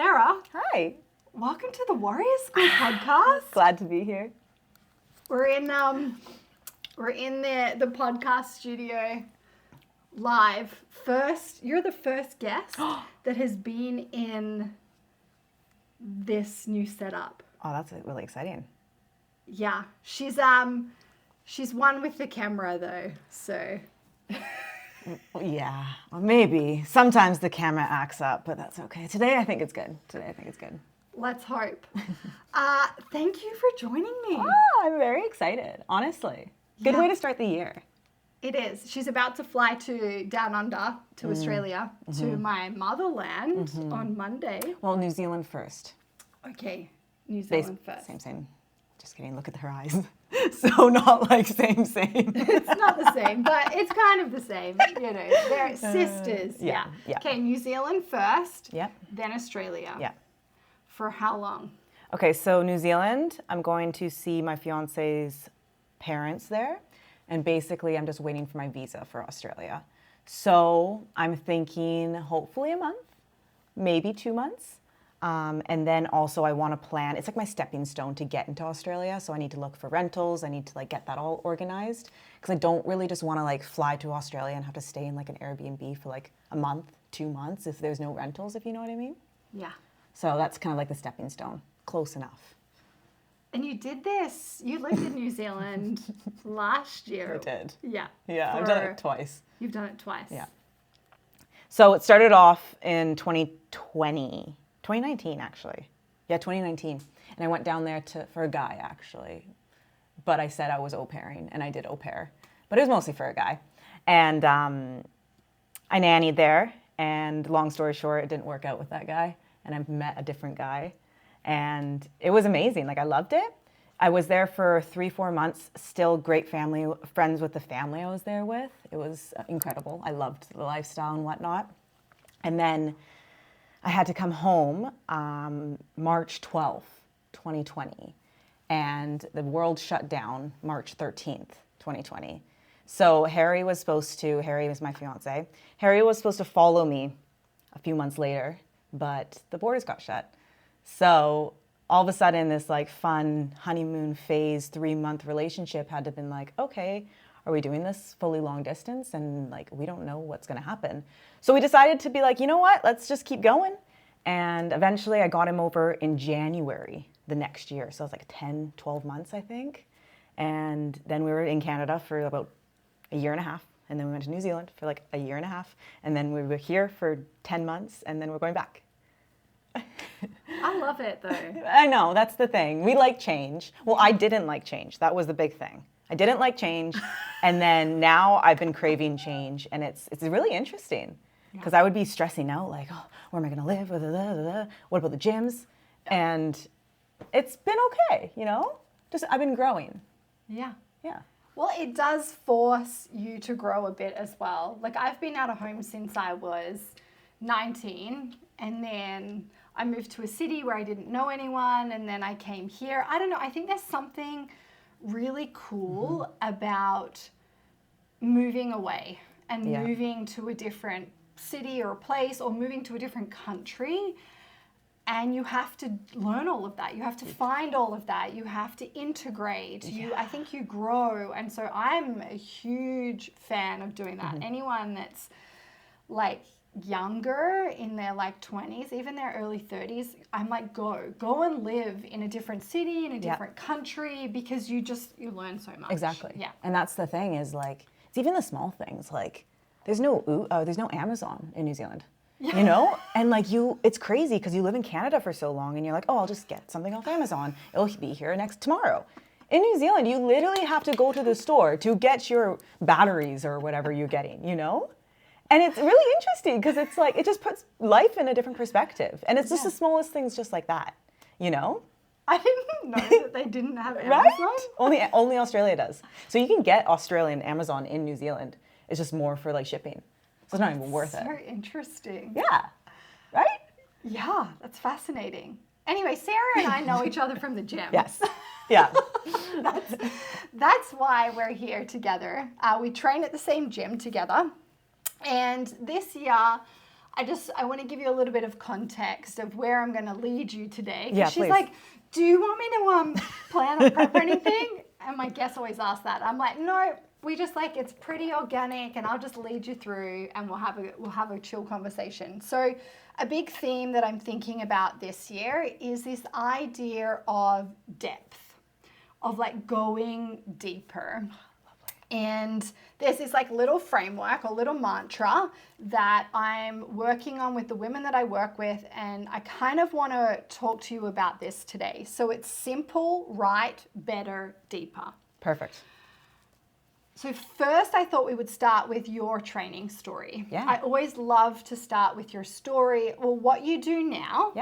Sarah, Hi. welcome to the Warrior School podcast. Glad to be here. We're in the podcast studio live. You're the first guest that has been in this new setup. Oh, that's really exciting. Yeah, she's one with the camera though, so. Yeah, well, maybe. Sometimes the camera acts up, but that's okay. Today I think it's good. Let's hope. Thank you for joining me. Oh, I'm very excited, honestly. Good way to start the year. It is. She's about to fly down under to Australia, to my motherland on Monday. Well, New Zealand first. Okay, New Zealand first. Same. Just kidding, look at her eyes. So not like same. It's not the same, but it's kind of the same. You know, they're sisters. Yeah. Okay, New Zealand first. Yep. Then Australia. Yeah. For how long? Okay, so New Zealand, I'm going to see my fiance's parents there. And basically, I'm just waiting for my visa for Australia. So I'm thinking hopefully a month, maybe 2 months. And then also I want to plan, it's like my stepping stone to get into Australia. So I need to look for rentals. I need to get that all organized because I don't really just want to fly to Australia and have to stay in an Airbnb for a month, 2 months if there's no rentals, if you know what I mean. Yeah. So that's kind of the stepping stone, close enough. And you did this, you lived in New Zealand last year. I did. Yeah. Yeah, I've done it twice. You've done it twice. Yeah. So it started off in 2019 actually. Yeah, 2019. And I went down there for a guy actually. But I said I was au pairing and I did au pair. But it was mostly for a guy. And I nannied there. And long story short, it didn't work out with that guy. And I met a different guy. And it was amazing. I loved it. I was there for 3-4 months, still great family, friends with the family I was there with. It was incredible. I loved the lifestyle and whatnot. And then I had to come home March 12th, 2020. And the world shut down March 13th, 2020. So Harry was my fiance. Harry was supposed to follow me a few months later, but the borders got shut. So all of a sudden this fun honeymoon phase 3-month relationship had to been okay, are we doing this fully long distance? And we don't know what's going to happen. So we decided to be you know what, let's just keep going. And eventually I got him over in January the next year. So it was 10, 12 months, I think. And then we were in Canada for about a year and a half. And then we went to New Zealand for a year and a half. And then we were here for 10 months and then we're going back. I love it though. I know, that's the thing. We like change. Well, I didn't like change. That was the big thing. I didn't like change. And then now I've been craving change and it's really interesting because I would be stressing out oh, where am I going to live? What about the gyms? And it's been okay, just I've been growing. Yeah. Yeah. Well, it does force you to grow a bit as well. I've been out of home since I was 19 and then I moved to a city where I didn't know anyone and then I came here. I don't know, I think there's something really cool about moving away and moving to a different city or a place or moving to a different country. And you have to learn all of that. You have to find all of that. You have to integrate. I think you grow. And so I'm a huge fan of doing that. Anyone that's younger in their 20s, even their early 30s, I'm go and live in a different city, in a different country, because you learn so much. Exactly. Yeah. And that's the thing is it's even the small things. There's no Amazon in New Zealand. Yeah. And it's crazy because you live in Canada for so long and you're oh, I'll just get something off Amazon. It'll be here tomorrow. In New Zealand, you literally have to go to the store to get your batteries or whatever you're getting, And it's really interesting because it's it just puts life in a different perspective. And it's just the smallest things just like that, I didn't know that they didn't have Amazon. Right? Only Australia does. So you can get Australian Amazon in New Zealand. It's just more for shipping. So it's not even worth it. So interesting. Yeah. Right? Yeah, that's fascinating. Anyway, Sarah and I know each other from the gym. Yes. Yeah. That's why we're here together. We train at the same gym together. And this year, I want to give you a little bit of context of where I'm going to lead you today. 'Cause Yeah, she's please. like, do you want me to plan a prep or anything? And my guests always ask that. I'm like, no, we just like, it's pretty organic, and I'll just lead you through, and we'll have a chill conversation. So a big theme that I'm thinking about this year is this idea of depth, of like going deeper. And there's this like little framework or little mantra that I'm working on with the women that I work with, and I kind of want to talk to you about this today. So it's simple, right, better, deeper. Perfect. So first, I thought we would start with your training story. Yeah. I always love to start with your story, or what you do now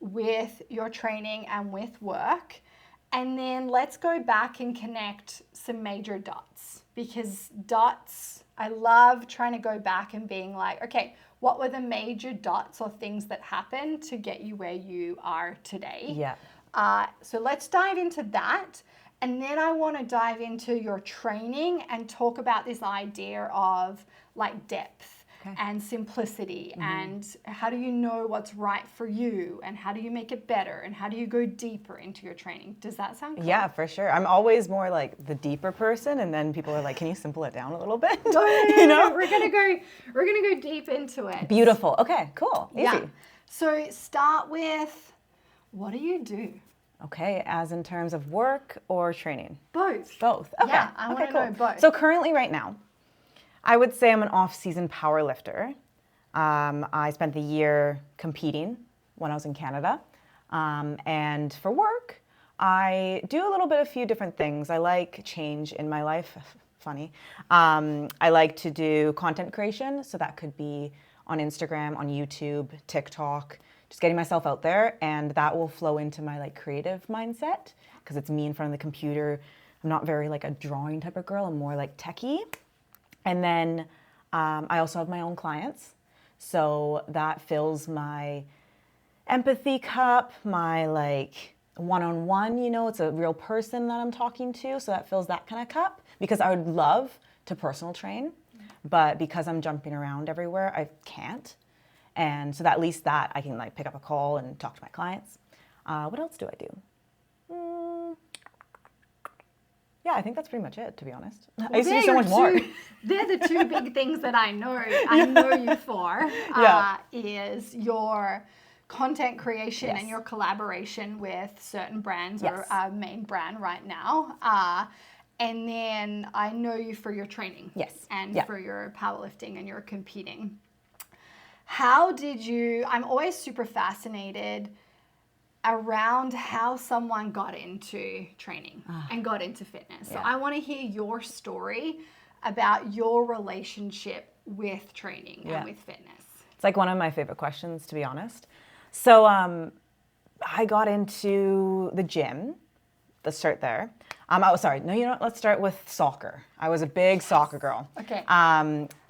with your training and with work. And then let's go back and connect some major dots, because dots, I love trying to go back and being like, okay, what were the major dots or things that happened to get you where you are today? Yeah. So let's dive into that. And then I want to dive into your training and talk about this idea of like depth and simplicity, and how do you know what's right for you, and how do you make it better, and how do you go deeper into your training? Does that sound cool? Yeah, for sure. I'm always more like the deeper person, and then people are like, can you simple it down a little bit? No, You know? we're gonna go deep into it. Beautiful. Okay, cool. Easy. Yeah. So start with, what do you do? Okay, as in terms of work or training? Both. Both. Okay. Yeah, I want to cool. know both. So currently right now, I would say I'm an off-season power lifter. I spent the year competing when I was in Canada. And for work, I do a few different things. I like change in my life. Funny. I like to do content creation. So that could be on Instagram, on YouTube, TikTok, just getting myself out there. And that will flow into my like creative mindset, because it's me in front of the computer. I'm not very like a drawing type of girl. I'm more like techie. And then I also have my own clients. So that fills my empathy cup, my like one-on-one, you know, it's a real person that I'm talking to. So that fills that kind of cup, because I would love to personal train, but because I'm jumping around everywhere, I can't. And so that at least that I can like pick up a call and talk to my clients. What else do I do? Yeah, I think that's pretty much it, to be honest. I used to do so much more. They're the two big things that I know you for, is your content creation and your collaboration with certain brands, or our main brand right now. And then I know you for your training. And for your powerlifting and your competing. How did you, I'm always super fascinated around how someone got into training and got into fitness. So I want to hear your story about your relationship with training and with fitness. It's like one of my favorite questions, to be honest. So I got into the gym. Let's start there. Let's start with soccer. I was a big soccer girl. Okay.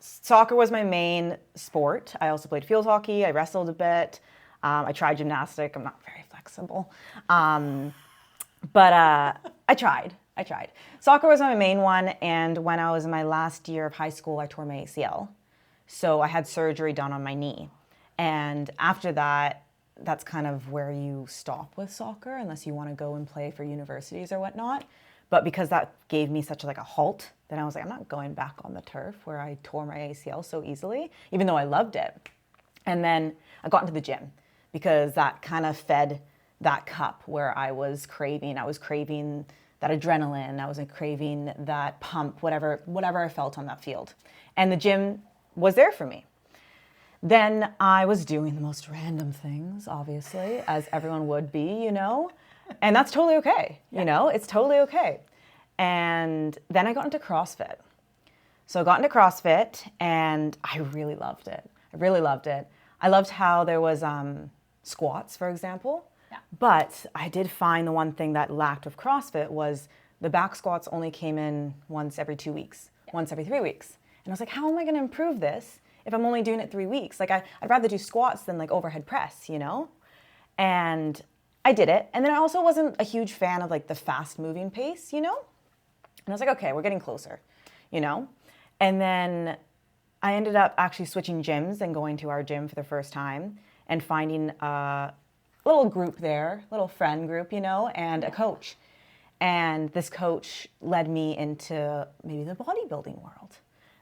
Soccer was my main sport. I also played field hockey. I wrestled a bit. I tried gymnastic. I'm not very flexible. But I tried. Soccer was my main one. And when I was in my last year of high school, I tore my ACL. So I had surgery done on my knee. And after that, that's kind of where you stop with soccer, unless you want to go and play for universities or whatnot. But because that gave me such like a halt, then I was like, I'm not going back on the turf where I tore my ACL so easily, even though I loved it. And then I got into the gym, because that kind of fed that cup where I was craving that adrenaline. I was craving that pump, whatever I felt on that field. And the gym was there for me. Then I was doing the most random things, obviously, as everyone would be, you know, and that's totally okay. You know, it's totally okay. And then I got into CrossFit. So I got into CrossFit and I really loved it. I loved how there was squats, for example. Yeah. But I did find the one thing that lacked with CrossFit was the back squats only came in once every 2 weeks, once every 3 weeks. And I was like, how am I going to improve this if I'm only doing it 3 weeks? Like I'd rather do squats than like overhead press, you know? And I did it. And then I also wasn't a huge fan of like the fast moving pace, you know? And I was like, okay, we're getting closer, you know? And then I ended up actually switching gyms and going to our gym for the first time and finding a little group there, little friend group, you know, and a coach. And this coach led me into maybe the bodybuilding world.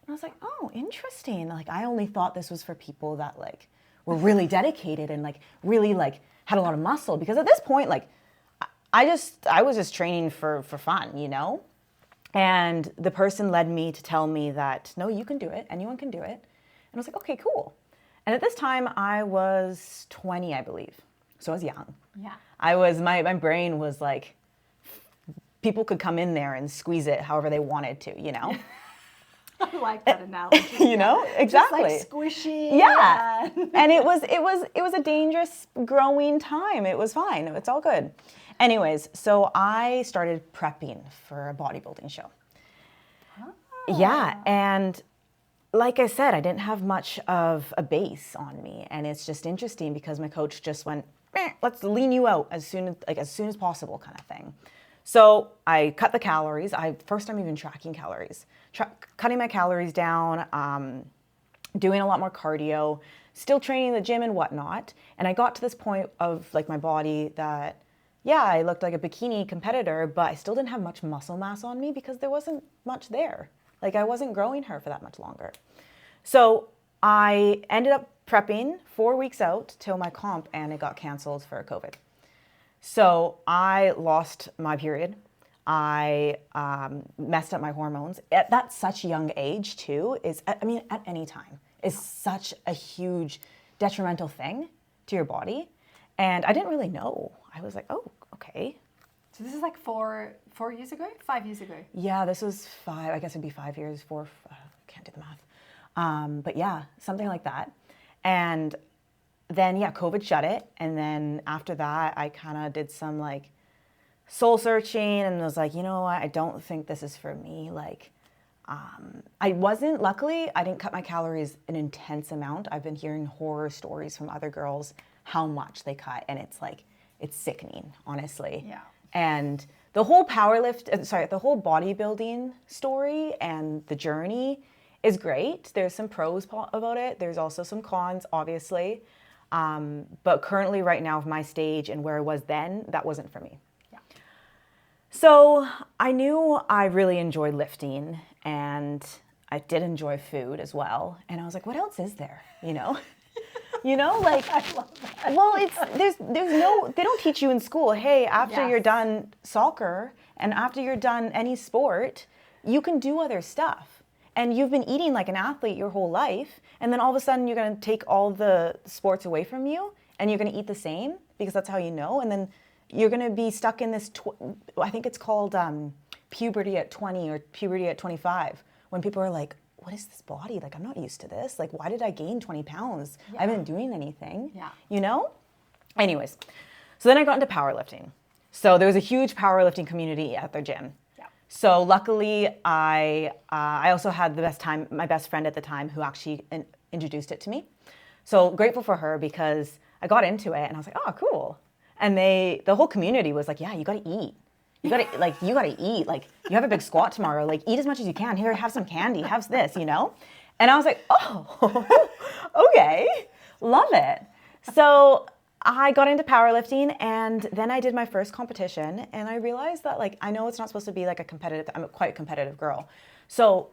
And I was like, oh, interesting. Like, I only thought this was for people that like were really dedicated and like really like had a lot of muscle, because at this point, like I was just training for fun, you know? And the person led me to tell me that, no, you can do it. Anyone can do it. And I was like, okay, cool. And at this time I was 20, I believe. So I was young. Yeah. My brain was like, people could come in there and squeeze it however they wanted to, you know? I like that analogy. You know, exactly. Just like squishy. Yeah. And it was a dangerous growing time. It was fine. It's all good. Anyways, so I started prepping for a bodybuilding show. Ah. Yeah, and like I said, I didn't have much of a base on me, and it's just interesting because my coach just went, let's lean you out as soon as possible, kind of thing. So I cut the calories. First time even tracking calories, cutting my calories down, doing a lot more cardio, still training in the gym and whatnot. And I got to this point of like my body that, yeah, I looked like a bikini competitor, but I still didn't have much muscle mass on me because there wasn't much there. Like, I wasn't growing her for that much longer. So I ended up prepping 4 weeks out till my comp, and it got canceled for COVID. So I lost my period. I messed up my hormones. At that such a young age too, at any time, is such a huge detrimental thing to your body. And I didn't really know. I was like, oh, okay. So this is like 4 years ago? 5 years ago? Yeah, this was 5, I guess it'd be 5 years, 4, can't do the math. But yeah, something like that. And then, yeah, COVID shut it. And then after that, I kind of did some like soul searching and was like, you know what, I don't think this is for me. Like, luckily, I didn't cut my calories an intense amount. I've been hearing horror stories from other girls, how much they cut. And it's like, it's sickening, honestly. Yeah. And the whole the whole bodybuilding story and the journey is great. There's some pros about it. There's also some cons, obviously. But currently right now, of my stage and where I was then, that wasn't for me. Yeah. So I knew I really enjoyed lifting, and I did enjoy food as well. And I was like, what else is there? You know? You know, like, I love that. well, they don't teach you in school, hey, after you're done soccer and after you're done any sport, you can do other stuff. And you've been eating like an athlete your whole life, and then all of a sudden you're going to take all the sports away from you and you're going to eat the same because that's how you know. And then you're going to be stuck in this, I think it's called puberty at 20 or puberty at 25, when people are like, what is this body? Like, I'm not used to this. Like, why did I gain 20 pounds? Yeah. I haven't been doing anything, you know? Anyways, so then I got into powerlifting. So there was a huge powerlifting community at their gym. Yeah. So luckily, I also had my best friend at the time who actually introduced it to me. So grateful for her, because I got into it and I was like, oh, cool. And the whole community was like, yeah, you gotta eat. You gotta eat. Like, you have a big squat tomorrow. Like, eat as much as you can. Here, have some candy. Have this, you know? And I was like, oh, okay. Love it. So I got into powerlifting, and then I did my first competition, and I realized that, like, I know it's not supposed to be like I'm quite a competitive girl. So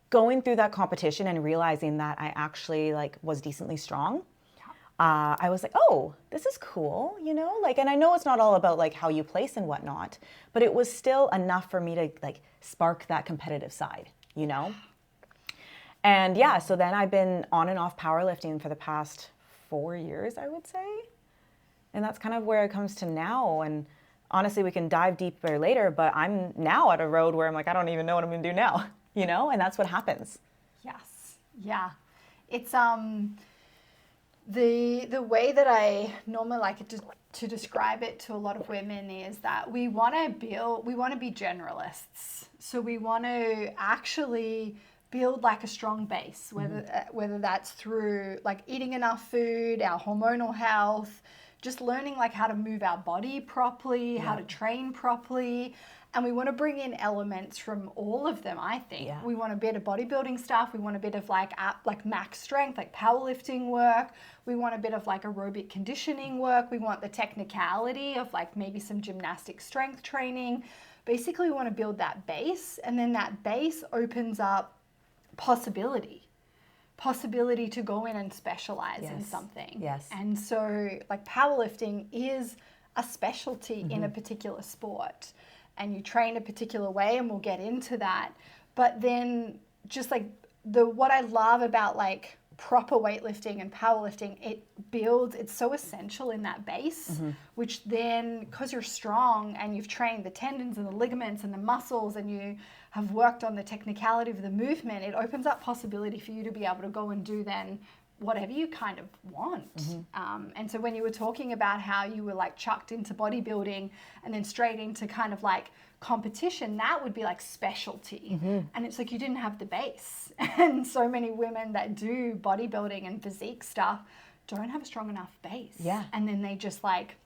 going through that competition and realizing that I actually like was decently strong, I was like, oh, this is cool, you know? Like, and I know it's not all about like how you place and whatnot, but it was still enough for me to like spark that competitive side, you know? And yeah, so then I've been on and off powerlifting for the past 4 years, I would say. And that's kind of where it comes to now. And honestly, we can dive deeper later, but I'm now at a road where I'm like, I don't even know what I'm gonna do now, you know? And that's what happens. Yes, yeah. It's, the way that I normally like it to describe it to a lot of women is that we want to be generalists. So we want to actually build like a strong base, whether that's through like eating enough food, our hormonal health, just learning like how to move our body properly, how to train properly. And we want to bring in elements from all of them, I think. Yeah. We want a bit of bodybuilding stuff. We want a bit of like max strength, like powerlifting work. We want a bit of like aerobic conditioning work. We want the technicality of like maybe some gymnastic strength training. Basically, we want to build that base, and then that base opens up possibility to go in and specialize in something. Yes. And so like powerlifting is a specialty in a particular sport, and you train a particular way, and we'll get into that. But then just like what I love about like proper weightlifting and powerlifting, it's so essential in that base, which then, because you're strong and you've trained the tendons and the ligaments and the muscles, and you have worked on the technicality of the movement, it opens up possibility for you to be able to go and do then whatever you kind of want. And so when you were talking about how you were like chucked into bodybuilding and then straight into kind of like competition, that would be like specialty. And it's like you didn't have the base. And so many women that do bodybuilding and physique stuff don't have a strong enough base. Yeah. And then they just like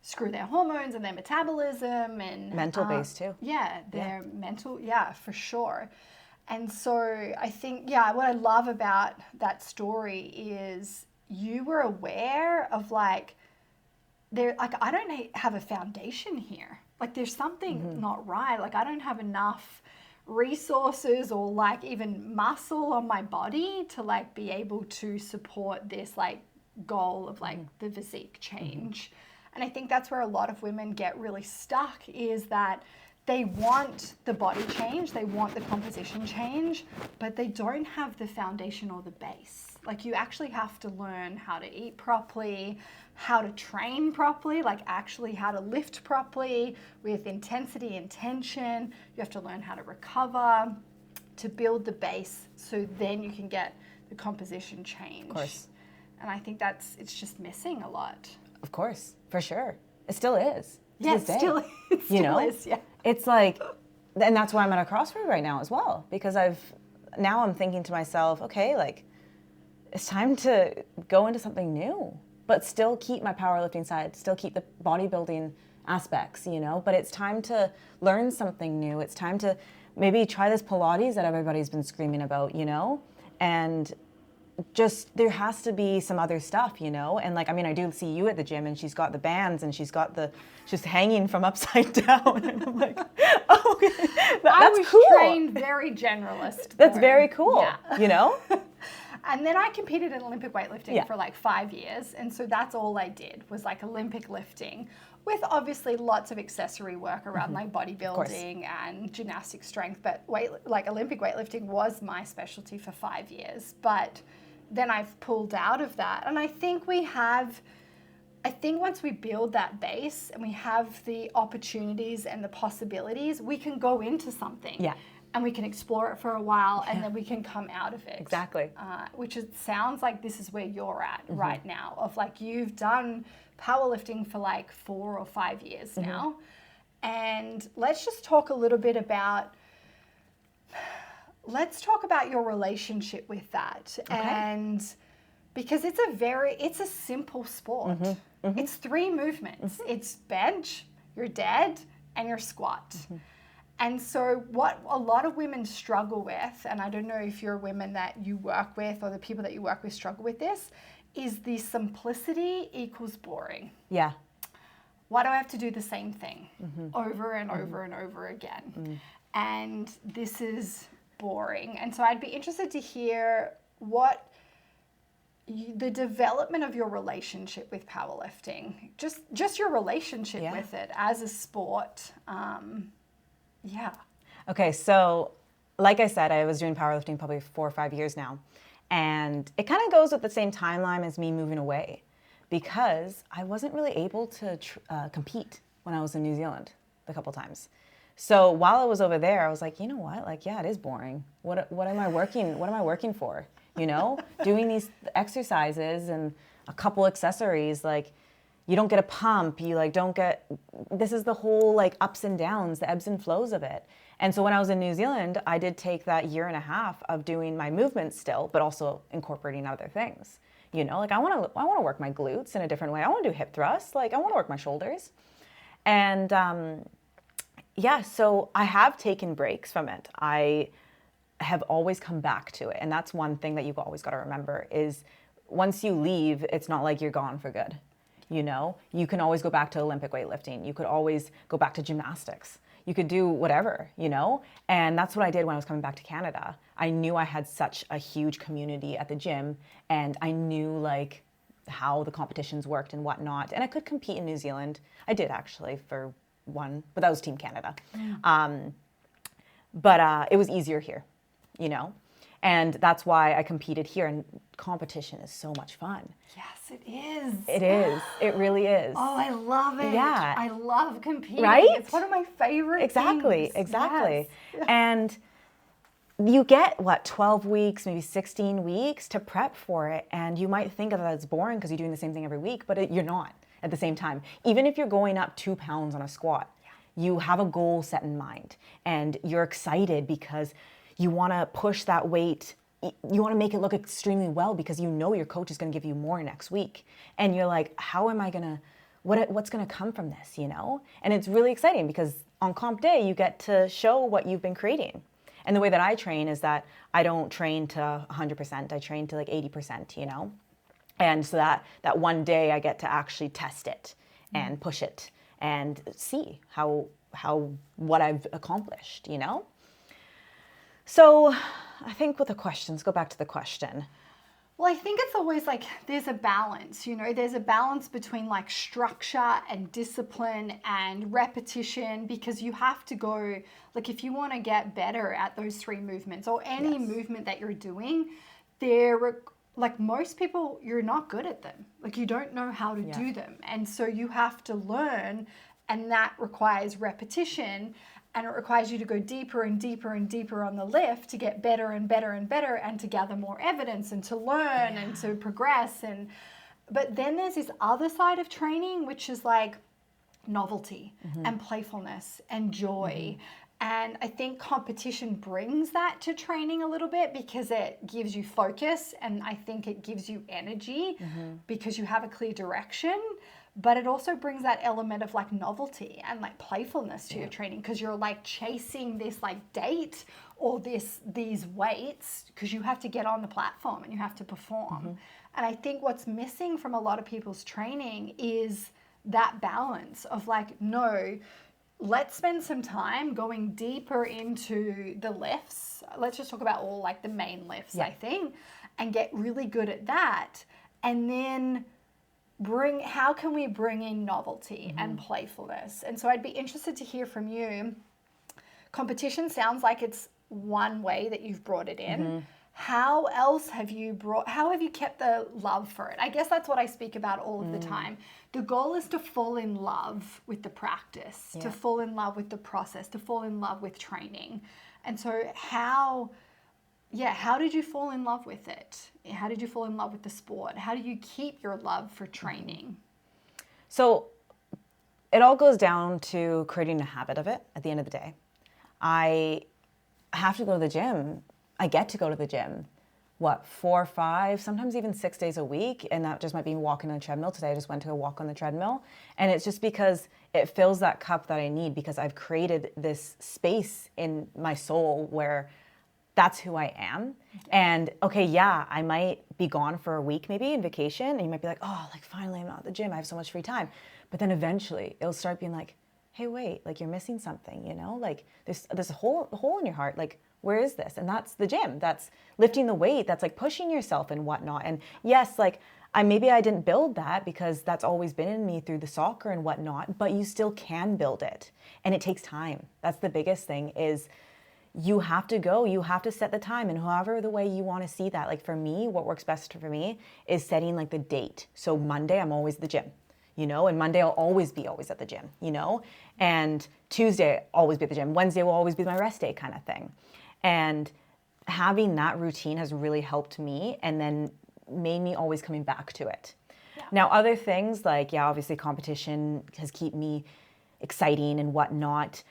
screw their hormones and their metabolism and mental base too. Yeah, their mental, for sure. And so I think, what I love about that story is you were aware of like, I don't have a foundation here. Like there's something not right. Like I don't have enough resources or like even muscle on my body to like be able to support this like goal of like the physique change. And I think that's where a lot of women get really stuck, is that they want the body change, they want the composition change, but they don't have the foundation or the base. Like you actually have to learn how to eat properly, how to train properly, like actually how to lift properly with intensity and tension. You have to learn how to recover to build the base, so then you can get the composition change. Of course. And I think it's just missing a lot. Of course, for sure. It still is. Yeah, it still is, yeah. It's like, and that's why I'm at a crossroad right now as well, because I'm thinking to myself, okay, like, it's time to go into something new, but still keep my powerlifting side, still keep the bodybuilding aspects, but it's time to learn something new. It's time to maybe try this Pilates that everybody's been screaming about, and just there has to be some other stuff, and like, I mean, I do see you at the gym, and she's got the bands, and she's hanging from upside down, and I'm like, oh, I was cool. trained very generalist. That's very cool, And then I competed in Olympic weightlifting for like 5 years, and so that's all I did was like Olympic lifting, with obviously lots of accessory work around like bodybuilding and gymnastic strength. But Olympic weightlifting was my specialty for 5 years. But then I've pulled out of that, and I think once we build that base and we have the opportunities and the possibilities, we can go into something. Yeah. And we can explore it for a while, and then we can come out of it. Exactly. Which sounds like this is where you're at right now, of like you've done powerlifting for like 4 or 5 years now. And let's just talk a little bit about, your relationship with that. Okay. And because it's a simple sport. It's 3 movements. It's bench, your dead, and your squat. And so what a lot of women struggle with, and I don't know if you're women that you work with or the people that you work with struggle with this, is the simplicity equals boring. Yeah. Why do I have to do the same thing over and over and over again? And this is boring. And so I'd be interested to hear the development of your relationship with powerlifting, just your relationship with it as a sport. Okay, so like I said, I was doing powerlifting probably 4 or 5 years now. And it kind of goes with the same timeline as me moving away, because I wasn't really able to compete when I was in New Zealand a couple times. So while I was over there, I was like, you know what? Like, yeah, it is boring. What am I working for? Doing these exercises and a couple accessories, like, you don't get a pump, this is the whole like ups and downs, the ebbs and flows of it. And so when I was in New Zealand, I did take that 1.5 years of doing my movements still, but also incorporating other things, You know, like I want to work my glutes in a different way. I want to do hip thrusts. Like I want to work my shoulders. And yeah, so I have taken breaks from it. I have always come back to it. And that's one thing that you've always got to remember is once you leave, it's not like you're gone for good. You know, you can always go back to Olympic weightlifting. You could always go back to gymnastics. You could do whatever, you know? And that's what I did when I was coming back to Canada. I knew I had such a huge community at the gym, and I knew like how the competitions worked and whatnot. And I could compete in New Zealand. I did actually for one, but that was Team Canada. But it was easier here, you know? And that's why I competed here. And competition is so much fun. Yes, it is. It is. It really is. Oh, I love it. Yeah. I love competing. Right? It's one of my favorite things. Exactly. Yes. And you get, 12 weeks, maybe 16 weeks to prep for it. And you might think that it's boring because you're doing the same thing every week, but you're not at the same time. Even if you're going up 2 pounds on a squat, you have a goal set in mind. And you're excited because you want to push that weight. You want to make it look extremely well because you know your coach is going to give you more next week. And you're like, how am I going to, what's going to come from this, you know? And it's really exciting because on comp day, you get to show what you've been creating. And the way that I train is that I don't train to 100%. I train to like 80%, you know? And so that one day I get to actually test it and push it and see what I've accomplished, you know? So I think with the questions, go back to the question. Well, I think it's always like there's a balance, you know, there's a balance between like structure and discipline and repetition because you have to go, like if you want to get better at those 3 movements or any movement that you're doing, like most people, you're not good at them. Like you don't know how to do them. And so you have to learn, and that requires repetition. And it requires you to go deeper and deeper and deeper on the lift to get better and better and better and to gather more evidence and to learn and to progress. But then there's this other side of training, which is like novelty and playfulness and joy. And I think competition brings that to training a little bit because it gives you focus and I think it gives you energy because you have a clear direction. But it also brings that element of like novelty and like playfulness to your training because you're like chasing this like date or these weights because you have to get on the platform and you have to perform. And I think what's missing from a lot of people's training is that balance of like, no, let's spend some time going deeper into the lifts. Let's just talk about all like the main lifts, I think, and get really good at that. And then how can we bring in novelty and playfulness? And so I'd be interested to hear from you. Competition sounds like it's one way that you've brought it in. How have you kept the love for it? I guess that's what I speak about all of the time. The goal is to fall in love with the practice, to fall in love with the process, to fall in love with training. And so how did you fall in love with it? How did you fall in love with the sport? How do you keep your love for training? So it all goes down to creating a habit of it at the end of the day. I have to go to the gym. I get to go to the gym, 4, 5, sometimes even 6 days a week. And that just might be walking on a treadmill. Today I just went to a walk on the treadmill. And it's just because it fills that cup that I need because I've created this space in my soul where that's who I am. And I might be gone for a week maybe in vacation and you might be like, oh, like finally I'm not at the gym. I have so much free time. But then eventually it'll start being like, hey, wait, like you're missing something, you know, like there's a hole in your heart. Like, where is this? And that's the gym. That's lifting the weight. That's like pushing yourself and whatnot. And yes, like I didn't build that because that's always been in me through the soccer and whatnot, but you still can build it. And it takes time. That's the biggest thing is you have to go, you have to set the time and however the way you want to see that. Like for me, what works best for me is setting like the date. So Monday, I'm always at the gym, you know, and Monday I'll always at the gym, you know, and Tuesday always be at the gym. Wednesday will always be my rest day kind of thing. And having that routine has really helped me and then made me always coming back to it. Yeah. Now, other things like, obviously competition has kept me exciting and whatnot.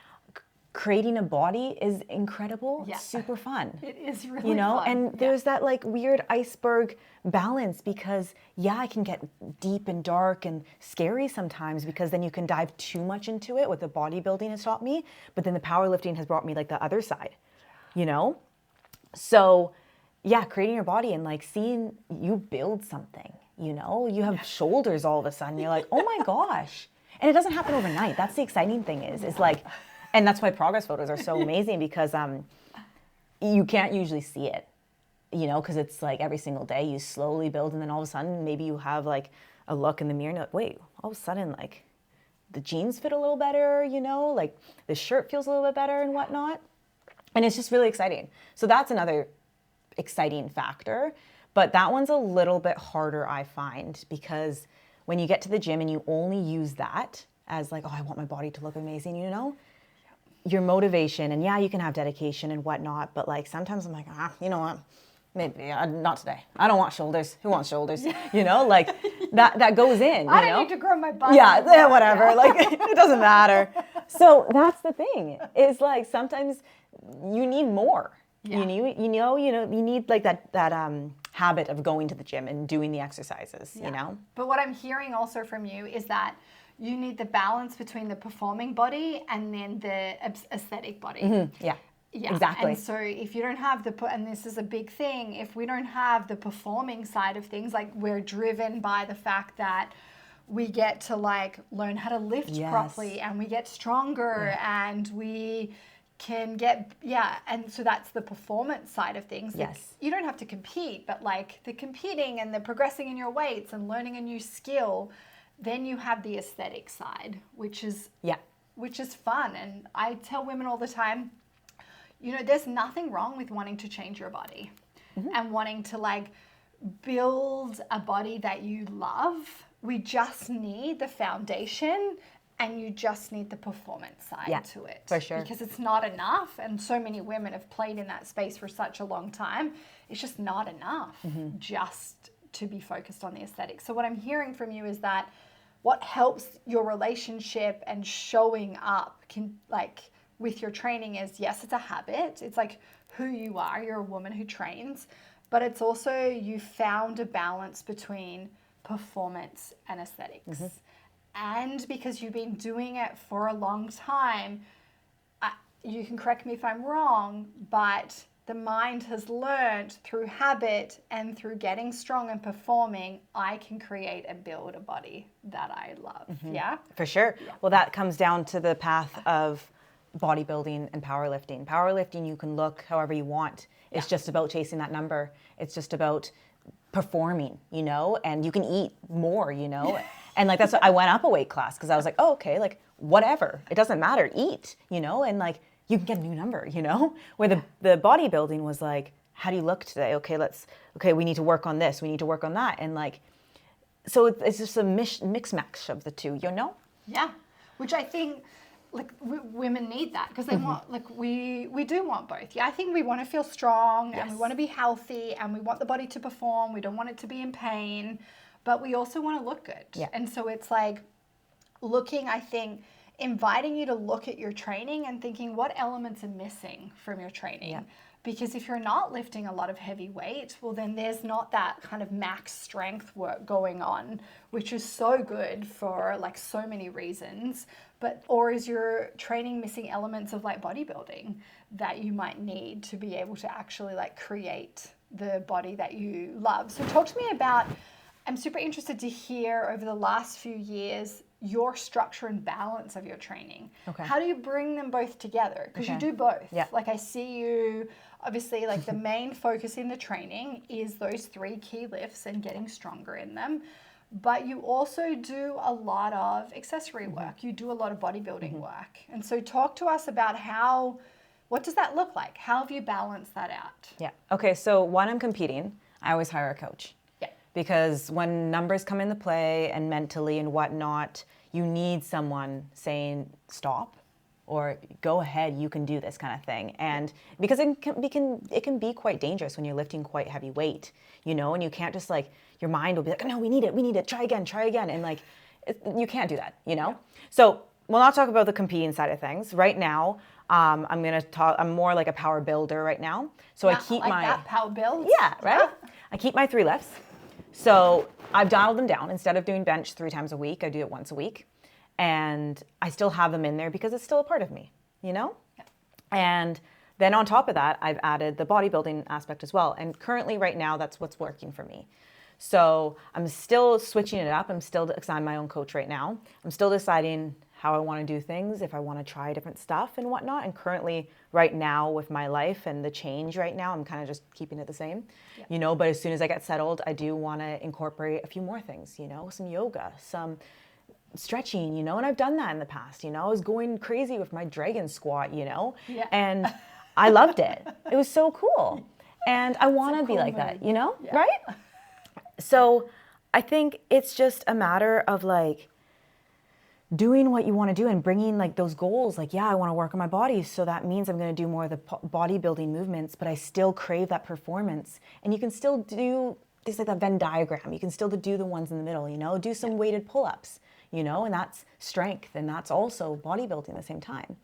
creating a body is incredible. Yeah. It's super fun. It is really You know, fun. and there's that like weird iceberg balance because I can get deep and dark and scary sometimes because then you can dive too much into it, what the bodybuilding has taught me, but then the powerlifting has brought me like the other side, you know? So yeah, creating your body and like seeing you build something, you know, you have shoulders all of a sudden, you're like, oh my gosh. And it doesn't happen overnight. That's the exciting thing is like, and that's why progress photos are so amazing because you can't usually see it, you know, because it's like every single day you slowly build and then all of a sudden maybe you have like a look in the mirror and you're like, wait, all of a sudden like the jeans fit a little better, you know, like the shirt feels a little bit better and whatnot. And it's just really exciting. So that's another exciting factor. But that one's a little bit harder, I find, because when you get to the gym and you only use that as like, oh, I want my body to look amazing, you know, your motivation, and yeah, you can have dedication and whatnot, but like sometimes I'm like, you know what, maybe not today. I don't want shoulders. Who wants shoulders? You know, like that goes in. I you don't know? need to grow my butt. Yeah, whatever. Like it doesn't matter. So that's the thing. Is like sometimes you need more. Yeah. You need like that habit of going to the gym and doing the exercises. Yeah. You know. But what I'm hearing also from you is that you need the balance between the performing body and then the aesthetic body. Mm-hmm. Yeah. Yeah, exactly. And so if you don't have and this is a big thing, if we don't have the performing side of things, like we're driven by the fact that we get to like learn how to lift properly and we get stronger and we can get, and so that's the performance side of things. Like, Yes. you don't have to compete, but like the competing and the progressing in your weights and learning a new skill, then you have the aesthetic side, which is fun. And I tell women all the time, you know, there's nothing wrong with wanting to change your body and wanting to like build a body that you love. We just need the foundation and you just need the performance side to it. For sure. Because it's not enough. And so many women have played in that space for such a long time. It's just not enough just to be focused on the aesthetics. So what I'm hearing from you is that what helps your relationship and showing up with your training is, yes, it's a habit. It's like who you are. You're a woman who trains. But it's also you found a balance between performance and aesthetics. And because you've been doing it for a long time, you can correct me if I'm wrong, but the mind has learned through habit and through getting strong and performing, I can create and build a body that I love. Yeah? For sure. Yeah. Well, that comes down to the path of bodybuilding and powerlifting. Powerlifting, you can look however you want. It's just about chasing that number. It's just about performing, you know, and you can eat more, you know. And like that's what I went up a weight class because I was like, oh, okay, like whatever. It doesn't matter. Eat, you know, and like you can get a new number, you know. Where the bodybuilding was like, how do you look today? Okay, we need to work on this. We need to work on that. And like, so it's just a mix match of the two, you know? Yeah, which I think like women need that because they want, like we do want both. Yeah, I think we want to feel strong and we want to be healthy and we want the body to perform. We don't want it to be in pain, but we also want to look good. Yeah. And so it's like inviting you to look at your training and thinking what elements are missing from your training. Yeah. Because if you're not lifting a lot of heavy weight, well, then there's not that kind of max strength work going on, which is so good for like so many reasons. Or is your training missing elements of like bodybuilding that you might need to be able to actually like create the body that you love? So talk to me about, I'm super interested to hear over the last few years, your structure and balance of your training. Okay. How do you bring them both together? Because you do both. Yeah. Like I see you, obviously like the main focus in the training is those 3 key lifts and getting stronger in them. But you also do a lot of accessory work. You do a lot of bodybuilding work. And so talk to us about what does that look like? How have you balanced that out? Yeah. Okay. So when I'm competing, I always hire a coach. Because when numbers come into play and mentally and whatnot, you need someone saying stop or go ahead, you can do this kind of thing. And because it can be quite dangerous when you're lifting quite heavy weight, you know, and you can't just like, your mind will be like, oh, no, we need it, try again. And like, you can't do that, you know? Yeah. So we'll not talk about the competing side of things. Right now, I'm more like a power builder right now. So I keep like that power build. Yeah, right? Yeah. I keep my 3 lifts. So I've dialed them down. Instead of doing bench 3 times a week, I do it once a week. And I still have them in there because it's still a part of me, you know? Yeah. And then on top of that, I've added the bodybuilding aspect as well. And currently right now, that's what's working for me. So I'm still switching it up. Because I'm my own coach right now. I'm still deciding how I want to do things, if I want to try different stuff and whatnot. And currently right now with my life and the change right now, I'm kind of just keeping it the same, you know, but as soon as I get settled, I do want to incorporate a few more things, you know, some yoga, some stretching, you know, and I've done that in the past, you know, I was going crazy with my dragon squat, you know, and I loved it. It was so cool. And I want to be like that, you know, right? So I think it's just a matter of like doing what you want to do and bringing like those goals. Like, yeah, I want to work on my body. So that means I'm going to do more of the bodybuilding movements, but I still crave that performance. And you can still do things like that Venn diagram. You can still do the ones in the middle, you know, do some weighted pull-ups, you know, and that's strength. And that's also bodybuilding at the same time.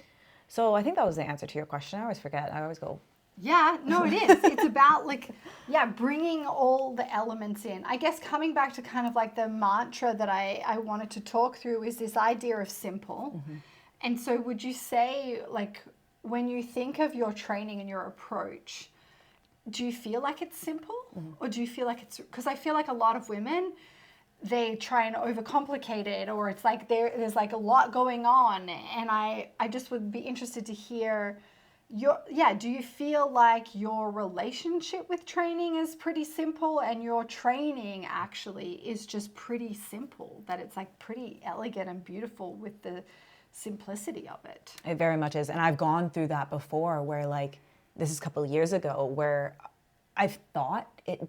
So I think that was the answer to your question. I always forget. I always go, yeah, no, it is. It's about like, bringing all the elements in. I guess coming back to kind of like the mantra that I wanted to talk through is this idea of simple. Mm-hmm. And so would you say, like, when you think of your training and your approach, do you feel like it's simple? Mm-hmm. Or do you feel like it's, because I feel like a lot of women, they try and overcomplicate it, or it's like there's like a lot going on. And I just would be interested to hear do you feel like your relationship with training is pretty simple and your training actually is just pretty simple, that it's like pretty elegant and beautiful with the simplicity of it? It very much is. And I've gone through that before where like, this is a couple of years ago where I've thought it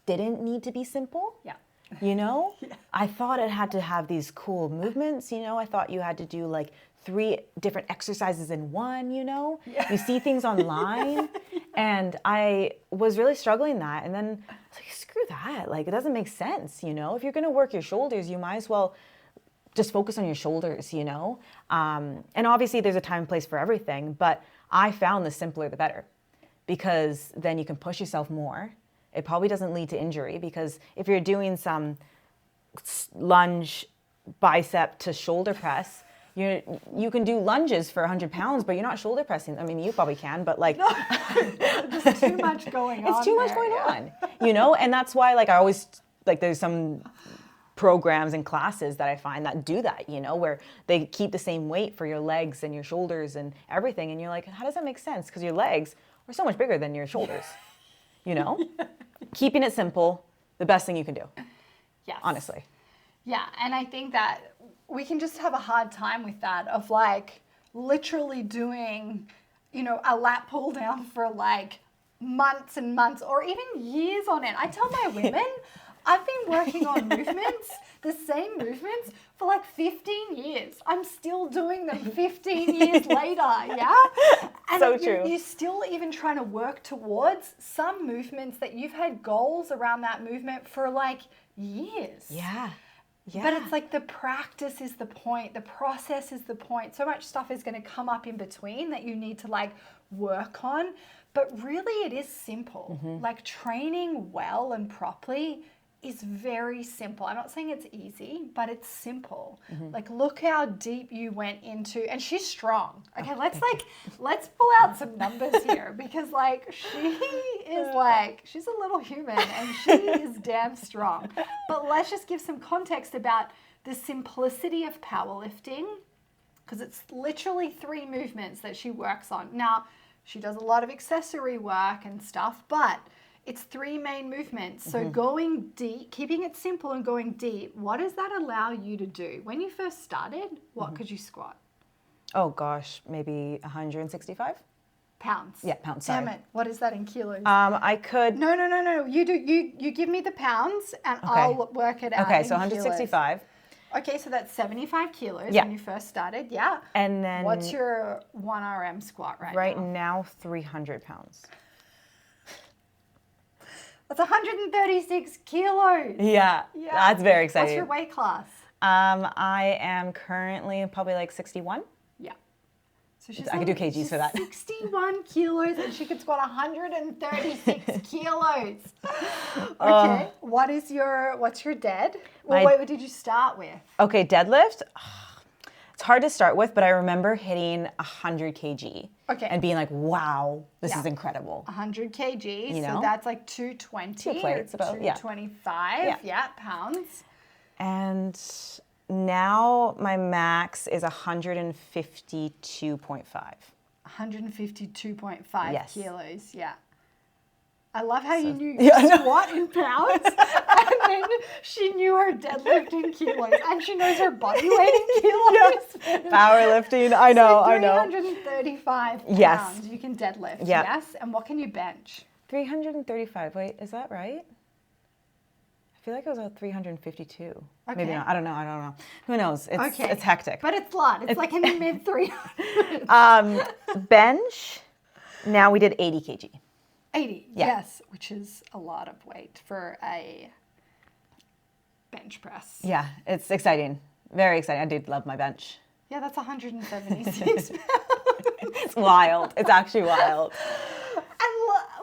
didn't need to be simple. Yeah. You know, I thought it had to have these cool movements, you know, I thought you had to do like 3 different exercises in one, you know, you see things online and I was really struggling that. And then I was like, screw that. Like, it doesn't make sense. You know, if you're going to work your shoulders, you might as well just focus on your shoulders, you know? And obviously there's a time and place for everything, but I found the simpler, the better, because then you can push yourself more. It probably doesn't lead to injury, because if you're doing some lunge bicep to shoulder press, you can do lunges for 100 pounds, but you're not shoulder pressing. I mean, you probably can, but like, there's too much going on. It's too much going on, you know? And that's why, like, I always, like, there's some programs and classes that I find that do that, you know, where they keep the same weight for your legs and your shoulders and everything. And you're like, how does that make sense? Because your legs are so much bigger than your shoulders, you know? Keeping it simple, the best thing you can do. Yes. Honestly. Yeah, and I think that we can just have a hard time with that, of like literally doing, you know, a lat pull down for like months and months or even years on end. I tell my women, I've been working on movements, the same movements, for like 15 years. I'm still doing them 15 years later, yeah? And so true. You're still even trying to work towards some movements that you've had goals around that movement for like years. Yeah. Yeah. But it's like the practice is the point, the process is the point. So much stuff is going to come up in between that you need to like work on. But really it is simple. Mm-hmm. Like training well and properly is very simple. I'm not saying it's easy, but it's simple. Mm-hmm. Like look how deep you went into, and she's strong. Okay, let's pull out some numbers here, because like she is like, she's a little human and she is damn strong. But let's just give some context about the simplicity of powerlifting, because it's literally 3 movements that she works on. Now, she does a lot of accessory work and stuff, but it's 3 main movements. So going deep, keeping it simple and going deep, what does that allow you to do? When you first started, what could you squat? Oh gosh, maybe 165? Pounds. Yeah, pounds, sorry. Damn it. What is that in kilos? I could... No. You give me the pounds and I'll work it out Okay, in so 165. Kilos. Okay, so that's 75 kilos Yeah. when you first started, yeah. And then... What's your 1RM squat right now? Right now, 300 pounds. That's 136 kilos. Yeah, that's very exciting. What's your weight class? I am currently probably like 61. Yeah. So I could do kgs for that. 61 kilos and she could squat 136 kilos. Okay. What's your dead? Well, what did you start with? Okay, deadlift. It's hard to start with, but I remember hitting 100 kg. Okay. And being like, wow, this is incredible. 100 kg. You know? So that's like 220 plates, or about, 225 pounds. And now my max is 152.5. 152.5 Yes. kilos, yeah. I love how you knew squat in pounds, and then she knew her deadlift in kilos, and she knows her body weight in kilos. Powerlifting, I know. 335 pounds Yes. you can deadlift, Yeah. yes? And what can you bench? 335, wait, is that right? I feel like it was at 352. Okay. Maybe not, I don't know. Who knows? It's hectic. But it's a lot. It's like in the mid 300s. Bench, now we did 80 kg. 80, Yeah. yes, which is a lot of weight for a bench press. Yeah, it's exciting. Very exciting. I did love my bench. Yeah, that's 176 pounds. It's wild. It's actually wild. And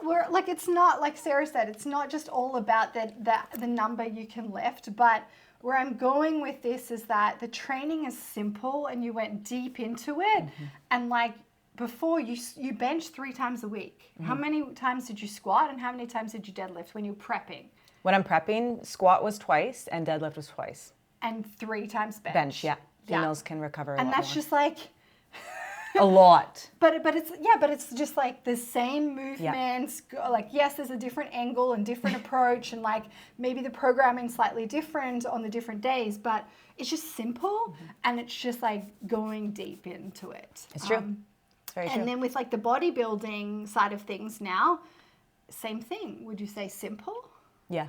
we're like, it's not, like Sarah said, it's not just all about the number you can lift, but where I'm going with this is that the training is simple and you went deep into it. And like before, you bench 3 times a week. How many times did you squat and how many times did you deadlift when you're prepping? When I'm prepping, squat was twice and deadlift was twice. And 3 times bench. Bench, yeah. Females can recover a lot And that's more. just like... A lot. But it's just like the same movements. Like, yes, there's a different angle and different approach, and like maybe the programming's slightly different on the different days, but it's just simple and it's just like going deep into it. It's true. It's very true. And then with like the bodybuilding side of things now, same thing. Would you say simple? Yeah,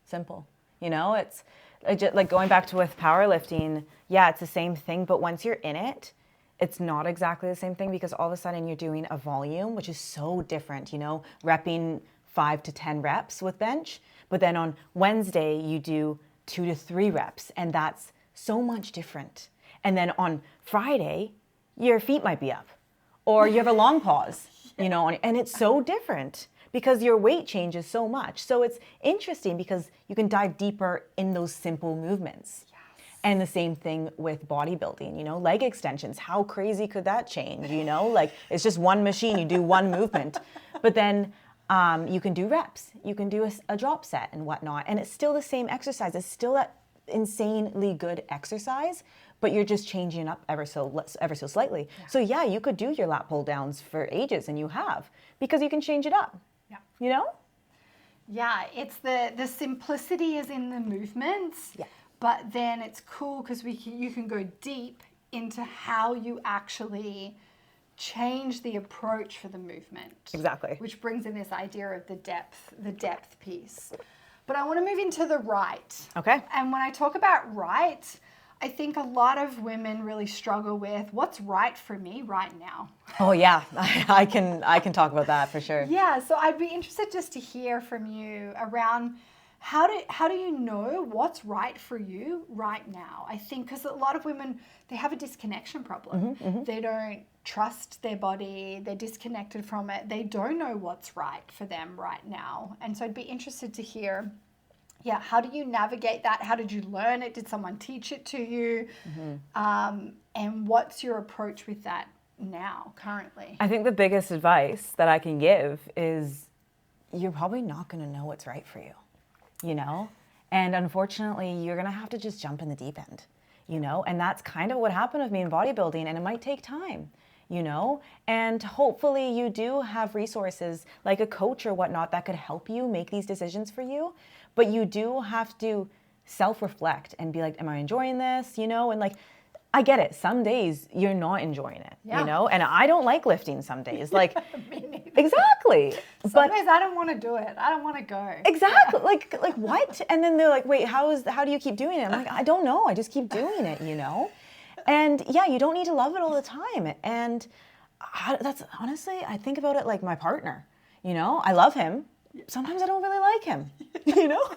simple. You know, it's like going back to with powerlifting, yeah, it's the same thing, but once you're in it, it's not exactly the same thing because all of a sudden you're doing a volume, which is so different, you know, repping 5 to 10 reps with bench, but then on Wednesday you do 2 to 3 reps, and that's so much different. And then on Friday, your feet might be up, or you have a long pause, you know, and it's so different because your weight changes so much. So it's interesting because you can dive deeper in those simple movements. And the same thing with bodybuilding, you know, leg extensions. How crazy could that change? You know, like it's just one machine, you do one movement, but then you can do reps, you can do a drop set and whatnot. And it's still the same exercise. It's still that insanely good exercise, but you're just changing it up ever so slightly. Yeah. So yeah, you could do your lat pull downs for ages, and you have, because you can change it up. Yeah. You know? Yeah, it's the simplicity is in the movements. Yeah. But then it's cool because you can go deep into how you actually change the approach for the movement. Exactly. Which brings in this idea of the depth piece. But I want to move into the right. Okay. And when I talk about right, I think a lot of women really struggle with what's right for me right now. Oh yeah, I can talk about that for sure. Yeah, so I'd be interested just to hear from you around how do you know what's right for you right now? I think because a lot of women, they have a disconnection problem. They don't trust their body. They're disconnected from it. They don't know what's right for them right now. And so I'd be interested to hear, yeah, how do you navigate that? How did you learn it? Did someone teach it to you? And what's your approach with that now, currently? I think the biggest advice that I can give is you're probably not going to know what's right for you. You know, and unfortunately you're gonna have to just jump in the deep end, you know, and that's kind of what happened with me in bodybuilding, and it might take time, you know, and hopefully you do have resources like a coach or whatnot that could help you make these decisions for you, but you do have to self-reflect and be like, am I enjoying this, you know, and like, I get it. Some days you're not enjoying it, you know, and I don't like lifting some days. Like, Me neither. Exactly. Some days I don't want to do it. I don't want to go. Exactly. Yeah. Like what? And then they're like, wait, how do you keep doing it? I'm like, I don't know. I just keep doing it, you know? And yeah, you don't need to love it all the time. And that's honestly, I think about it like my partner, you know, I love him. Sometimes I don't really like him, you know?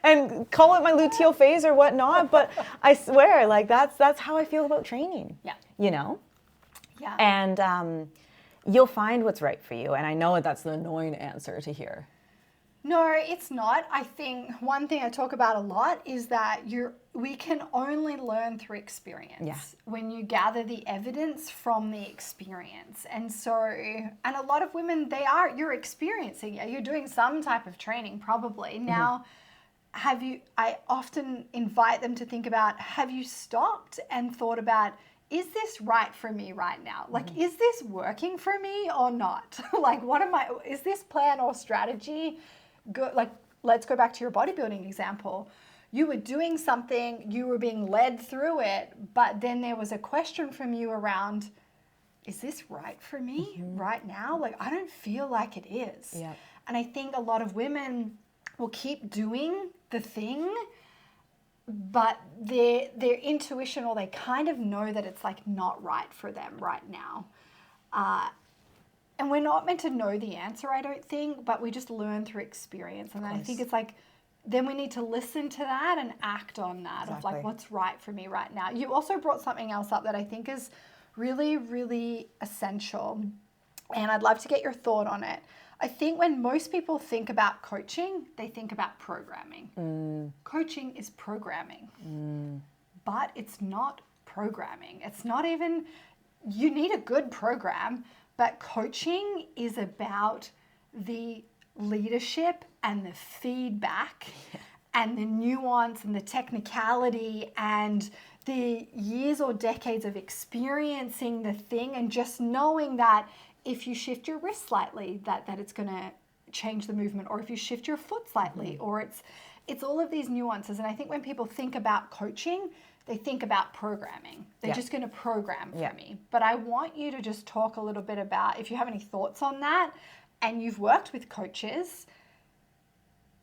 And call it my luteal phase or whatnot, but I swear, like that's how I feel about training. Yeah. You know? Yeah. And you'll find what's right for you. And I know that's the annoying answer to hear. No, it's not. I think one thing I talk about a lot is that we can only learn through experience. Yeah. When you gather the evidence from the experience. And a lot of women, you're experiencing it. You're doing some type of training probably. Now, I often invite them to think about, have you stopped and thought about, is this right for me right now? Like, is this working for me or not? Like, is this plan or strategy good? Like, let's go back to your bodybuilding example. You were doing something, you were being led through it, but then there was a question from you around, is this right for me right now? Like, I don't feel like it is. Yeah. And I think a lot of women will keep doing the thing, but their intuition, or they kind of know that it's like not right for them right now. And we're not meant to know the answer, I don't think, but we just learn through experience. And I think it's like, then we need to listen to that and act on that of like, what's right for me right now. You also brought something else up that I think is really, really essential. And I'd love to get your thought on it. I think when most people think about coaching, they think about programming. Coaching is programming, but it's not programming. It's not even, you need a good program, but coaching is about the leadership and the feedback and the nuance and the technicality and the years or decades of experiencing the thing, and just knowing that if you shift your wrist slightly, that it's going to change the movement, or if you shift your foot slightly, or it's all of these nuances. And I think when people think about coaching, they think about programming. They're just going to program for me. But I want you to just talk a little bit about, if you have any thoughts on that, and you've worked with coaches,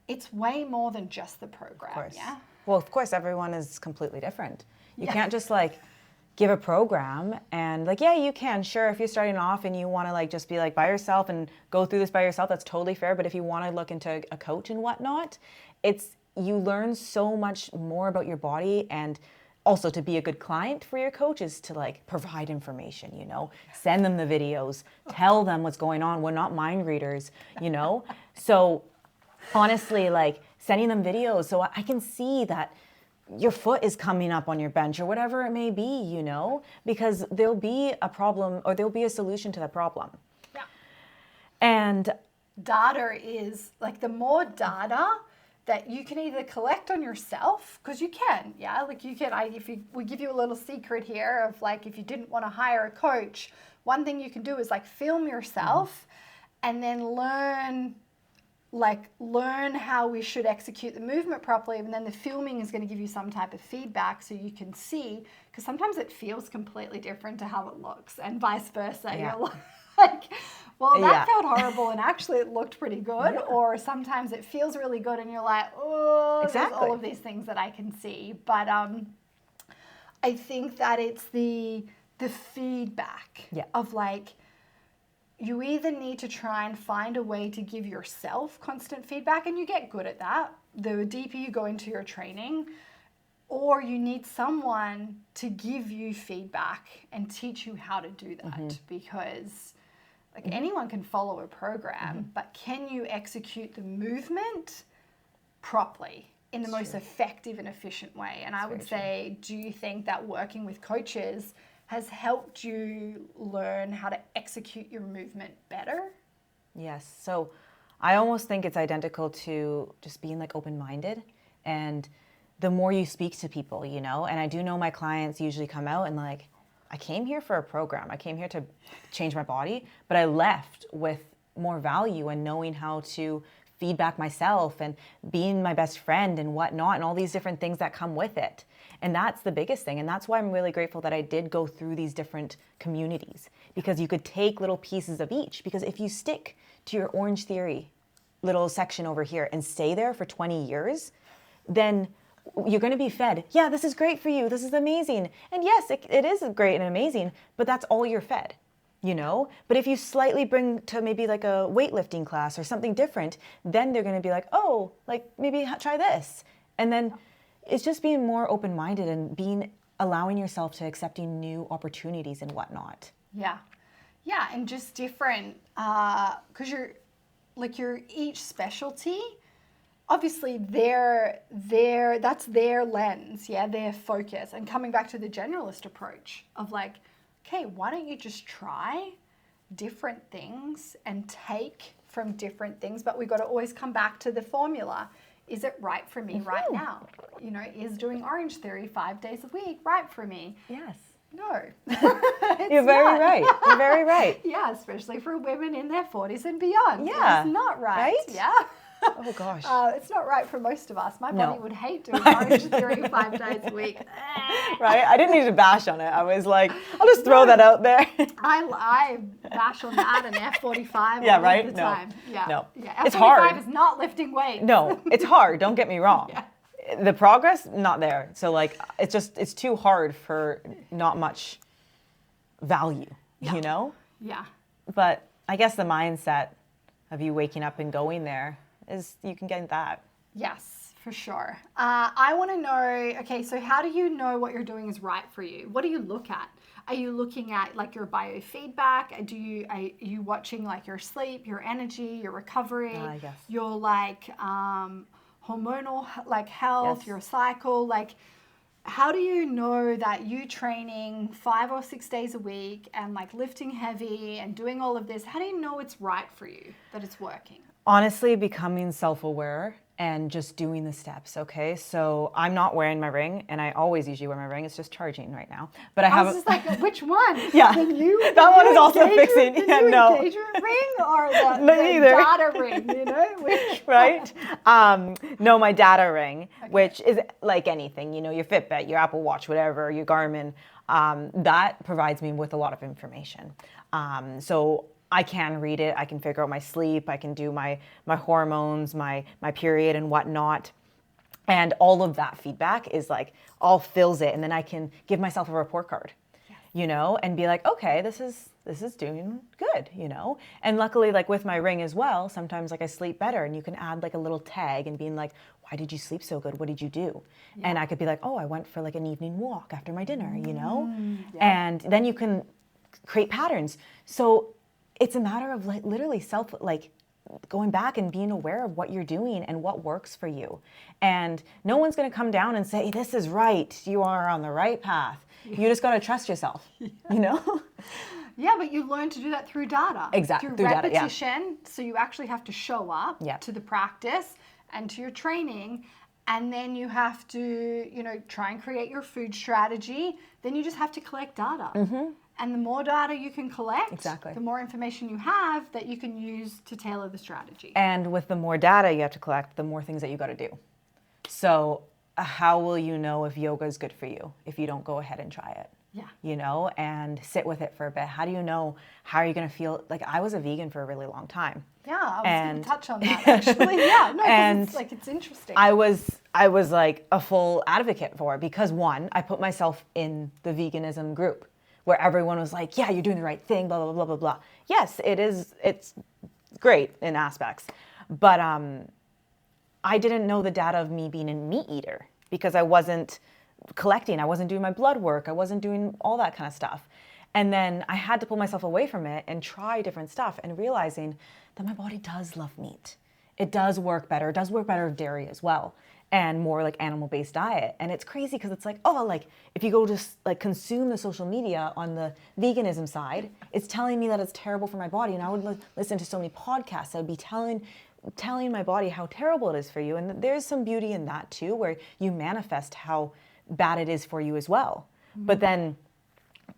it's way more than just the program. Of course. Yeah. Well, of course, everyone is completely different. You can't just like give a program and like, yeah, you can, sure, if you're starting off and you want to like just be like by yourself and go through this by yourself, that's totally fair. But if you want to look into a coach and whatnot, you learn so much more about your body. And also, to be a good client for your coach is to like provide information, send them the videos, tell them what's going on. We're not mind readers, So honestly, like sending them videos so I can see that your foot is coming up on your bench or whatever it may be, because there'll be a problem or there'll be a solution to that problem. Yeah. And data is like, the more data that you can either collect on yourself, because you can, like you can, we give you a little secret here of like, if you didn't want to hire a coach, one thing you can do is like film yourself and then learn how we should execute the movement properly, and then the filming is going to give you some type of feedback so you can see, because sometimes it feels completely different to how it looks, and vice versa. Yeah. You're like, well, that felt horrible and actually it looked pretty good. Or sometimes it feels really good and you're like, oh, there's all of these things that I can see. But I think that it's the feedback of like, you either need to try and find a way to give yourself constant feedback, and you get good at that the deeper you go into your training, or you need someone to give you feedback and teach you how to do that, because like anyone can follow a program, but can you execute the movement properly in the most effective and efficient way? And I would say, do you think that working with coaches has helped you learn how to execute your movement better? Yes. So I almost think it's identical to just being like open-minded. And the more you speak to people, and I do know my clients usually come out and like, I came here for a program. I came here to change my body, but I left with more value and knowing how to feedback myself and being my best friend and whatnot, and all these different things that come with it. And that's the biggest thing. And that's why I'm really grateful that I did go through these different communities, because you could take little pieces of each. Because if you stick to your Orange Theory little section over here and stay there for 20 years, then you're going to be fed, yeah, this is great for you, this is amazing. And yes, it is great and amazing, but that's all you're fed, But if you slightly bring to maybe like a weightlifting class or something different, then they're going to be like, oh, like maybe try this. And then it's just being more open-minded and allowing yourself to accepting new opportunities and whatnot. Yeah. Yeah, and just different, because you're each specialty, obviously that's their lens, yeah, their focus. And coming back to the generalist approach of like, okay, why don't you just try different things and take from different things, but we got to always come back to the formula. Is it right for me right now? You know, is doing Orange Theory 5 days a week right for me? Yes. No. You're very right. You're very right. Yeah, especially for women in their 40s and beyond. Yeah. It's not right. Right? Yeah. Oh gosh. It's not right for most of us. My No. body would hate doing Orange Theory 5 days a week. Right? I didn't need to bash on it. I was like, I'll just throw that out there. I bash on that and F45 Yeah, all right? the No. time. Yeah. No. Yeah. F45 It's hard. is not lifting weights. No, it's hard. Don't get me wrong. Yeah. The progress, not there. So like, it's too hard for not much value, you know? Yeah. But I guess the mindset of you waking up and going there is you can get that. Yes, for sure. I want to know, okay, so how do you know what you're doing is right for you? What do you look at? Are you looking at like your biofeedback? Are you watching like your sleep, your energy, your recovery, Yes. your like hormonal like health, Yes. your cycle? Like, how do you know that you training 5 or 6 days a week and like lifting heavy and doing all of this, how do you know it's right for you, that it's working? Honestly, becoming self-aware and just doing the steps, okay? So I'm not wearing my ring, and I always usually wear my ring. It's just charging right now. But I I have was just like, which one? Yeah. The new, That one is also fixing. The Yeah, new no. engagement ring or the Neither. data ring, you know? Which right? No, my data ring, which is like anything, you know, your Fitbit, your Apple Watch, whatever, your Garmin, that provides me with a lot of information. So I can read it. I can figure out my sleep. I can do my hormones, my period and whatnot. And all of that feedback is like all fills it. And then I can give myself a report card, you know, and be like, okay, this is doing good, you know? And luckily, like with my ring as well, sometimes like I sleep better, and you can add like a little tag and being like, why did you sleep so good? What did you do? Yeah. And I could be like, oh, I went for like an evening walk after my dinner, you know? And then you can create patterns. So it's a matter of like literally going back and being aware of what you're doing and what works for you. And no one's going to come down and say, this is right. You are on the right path. You just got to trust yourself, you know? Yeah, but you learn to do that through data. Exactly. Through Data, yeah. repetition. So you actually have to show up to the practice and to your training. And then you have to, you know, try and create your food strategy. Then you just have to collect data. And the more data you can collect, the more information you have that you can use to tailor the strategy. And with the more data you have to collect, the more things that you got to do. So how will you know if yoga is good for you if you don't go ahead and try it? Yeah. You know, and sit with it for a bit. How do you know how are you going to feel? Like I was a vegan for a really long time. Yeah, I was going to touch on that actually. Yeah, no, and it's like it's interesting. I was like a full advocate for it because one, I put myself in the veganism group where everyone was like, yeah, you're doing the right thing, blah, blah, blah, blah, blah. Yes, it is. It's great in aspects. But I didn't know the data of me being a meat eater because I wasn't collecting. I wasn't doing my blood work. I wasn't doing all that kind of stuff. And then I had to pull myself away from it and try different stuff and realizing that my body does love meat. It does work better. It does work better with dairy as well and more like animal-based diet. And it's crazy because it's like, oh, like if you go just like consume the social media on the veganism side, it's telling me that it's terrible for my body. And I would listen to so many podcasts that would be telling my body how terrible it is for you. And there's some beauty in that too, where you manifest how bad it is for you as well. But then,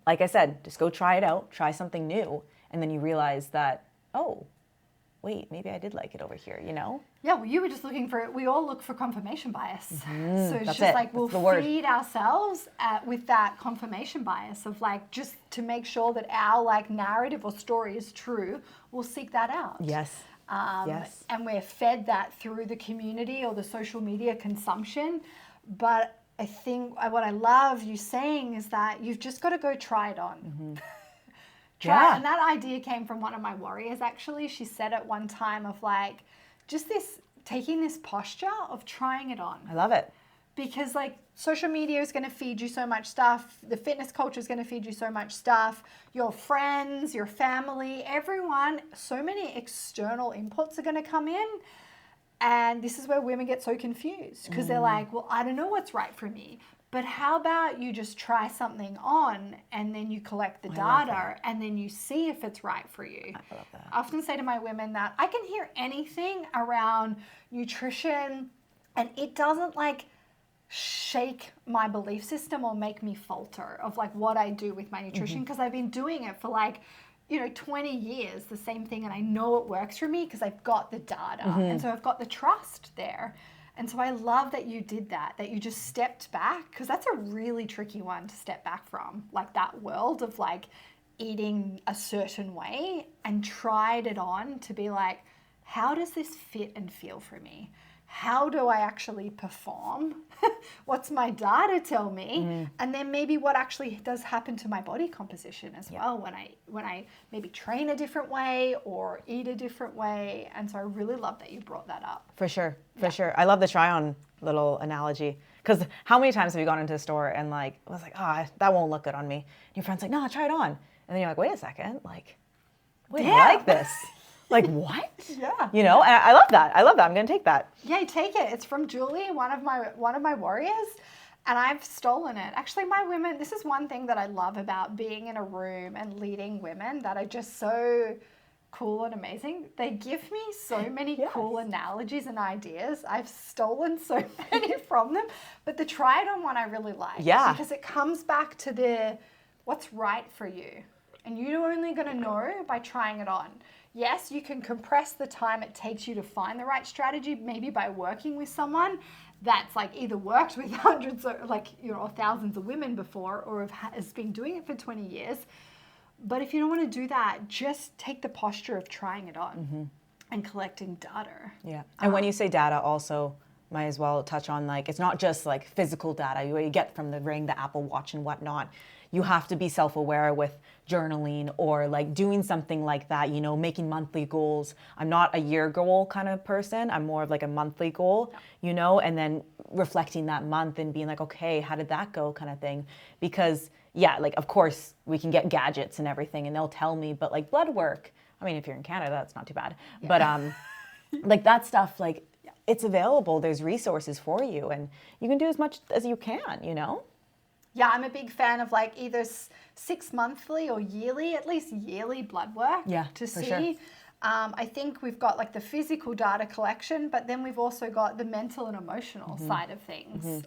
like I said, just go try it out, try something new. And then you realize that, oh, wait, maybe I did like it over here, you know? Yeah, well, you were just looking for it. We all look for confirmation bias. So it's that's just it. like we'll That's the word. feed ourselves with that confirmation bias of like just to make sure that our like narrative or story is true, we'll seek that out. Yes. Yes. And we're fed that through the community or the social media consumption. But I think what I love you saying is that you've just got to go try it on. Try it. And that idea came from one of my warriors, actually. She said it one time of like, just this, taking this posture of trying it on. I love it. Because like social media is going to feed you so much stuff. The fitness culture is going to feed you so much stuff. Your friends, your family, everyone, so many external inputs are going to come in. And this is where women get so confused because they're like, well, I don't know what's right for me. But how about you just try something on and then you collect the data and then you see if it's right for you. I love that. I often say to my women that I can hear anything around nutrition and it doesn't like shake my belief system or make me falter of like what I do with my nutrition because I've been doing it for like, 20 years, the same thing. And I know it works for me because I've got the data. And so I've got the trust there. And so I love that you did that you just stepped back because that's a really tricky one to step back from, like that world of like eating a certain way and tried it on to be like, how does this fit and feel for me? How do I actually perform? What's my data tell me? And then maybe what actually does happen to my body composition as well when I maybe train a different way or eat a different way. And so I really love that you brought that up. For sure. I love the try on little analogy. Because how many times have you gone into a store and like, I was like, that won't look good on me. And your friend's like, no, try it on. And then you're like, wait a second. Like, wait, I like this. Like, what? Yeah. And I love that. I'm going to take that. Yeah, take it. It's from Julie, one of my warriors, and I've stolen it. Actually, my women, this is one thing that I love about being in a room and leading women that are just so cool and amazing. They give me so many cool analogies and ideas. I've stolen so many from them, but the try it on one I really like. Yeah. Because it comes back to what's right for you. And you're only going to know by trying it on. Yes, you can compress the time it takes you to find the right strategy, maybe by working with someone that's like either worked with hundreds or or thousands of women before or has been doing it for 20 years. But if you don't want to do that, just take the posture of trying it on and collecting data. Yeah. And when you say data also, might as well touch on like, it's not just like physical data you get from the ring, the Apple Watch and whatnot. You have to be self-aware with journaling or like doing something like that, making monthly goals. I'm not a year goal kind of person. I'm more of like a monthly goal, and then reflecting that month and being like, okay, how did that go kind of thing? Because like, of course we can get gadgets and everything and they'll tell me, but like blood work, I mean, if you're in Canada, that's not too bad. Yeah. But like that stuff, like it's available. There's resources for you and you can do as much as you can, Yeah, I'm a big fan of like either 6 monthly or yearly, at least yearly blood work to see. Sure. I think we've got like the physical data collection, but then we've also got the mental and emotional side of things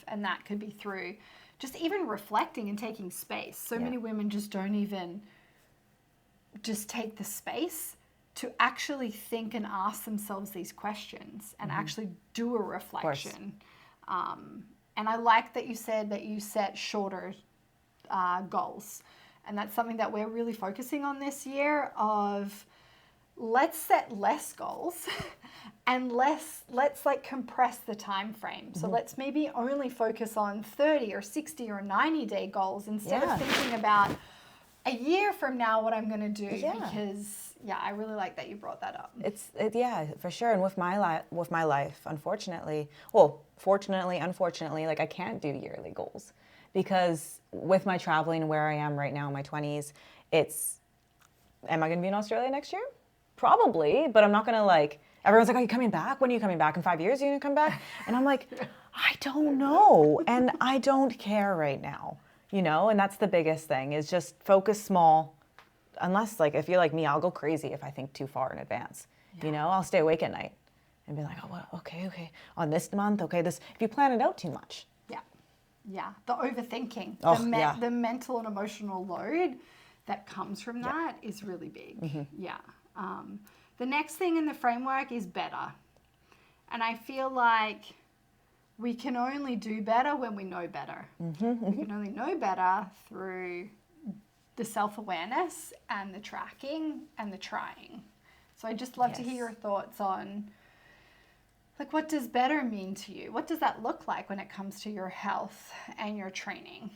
and that could be through just even reflecting and taking space. So many women just don't even just take the space to actually think and ask themselves these questions and actually do a reflection. And I like that you said that you set shorter goals. And that's something that we're really focusing on this year of let's set less goals and let's like compress the time frame. So let's maybe only focus on 30 or 60 or 90-day goals instead of thinking about a year from now what I'm going to do because I really like that you brought that up. Yeah, for sure. And with my life, unfortunately, unfortunately, like I can't do yearly goals because with my traveling where I am right now in my 20s, am I going to be in Australia next year? Probably, but I'm not going to like, everyone's like, are you coming back? When are you coming back? In 5 years, are you going to come back? And I'm like, I don't know. And I don't care right now, and that's the biggest thing is just focus small. Unless like, if you're like me, I'll go crazy if I think too far in advance, I'll stay awake at night and be like, oh, well, okay. On this month, if you plan it out too much. Yeah. The overthinking, the mental and emotional load that comes from that is really big. Yeah. The next thing in the framework is better. And I feel like we can only do better when we know better. We can only know better through the self-awareness and the tracking and the trying. So I just love to hear your thoughts on like what does better mean to you? What does that look like when it comes to your health and your training?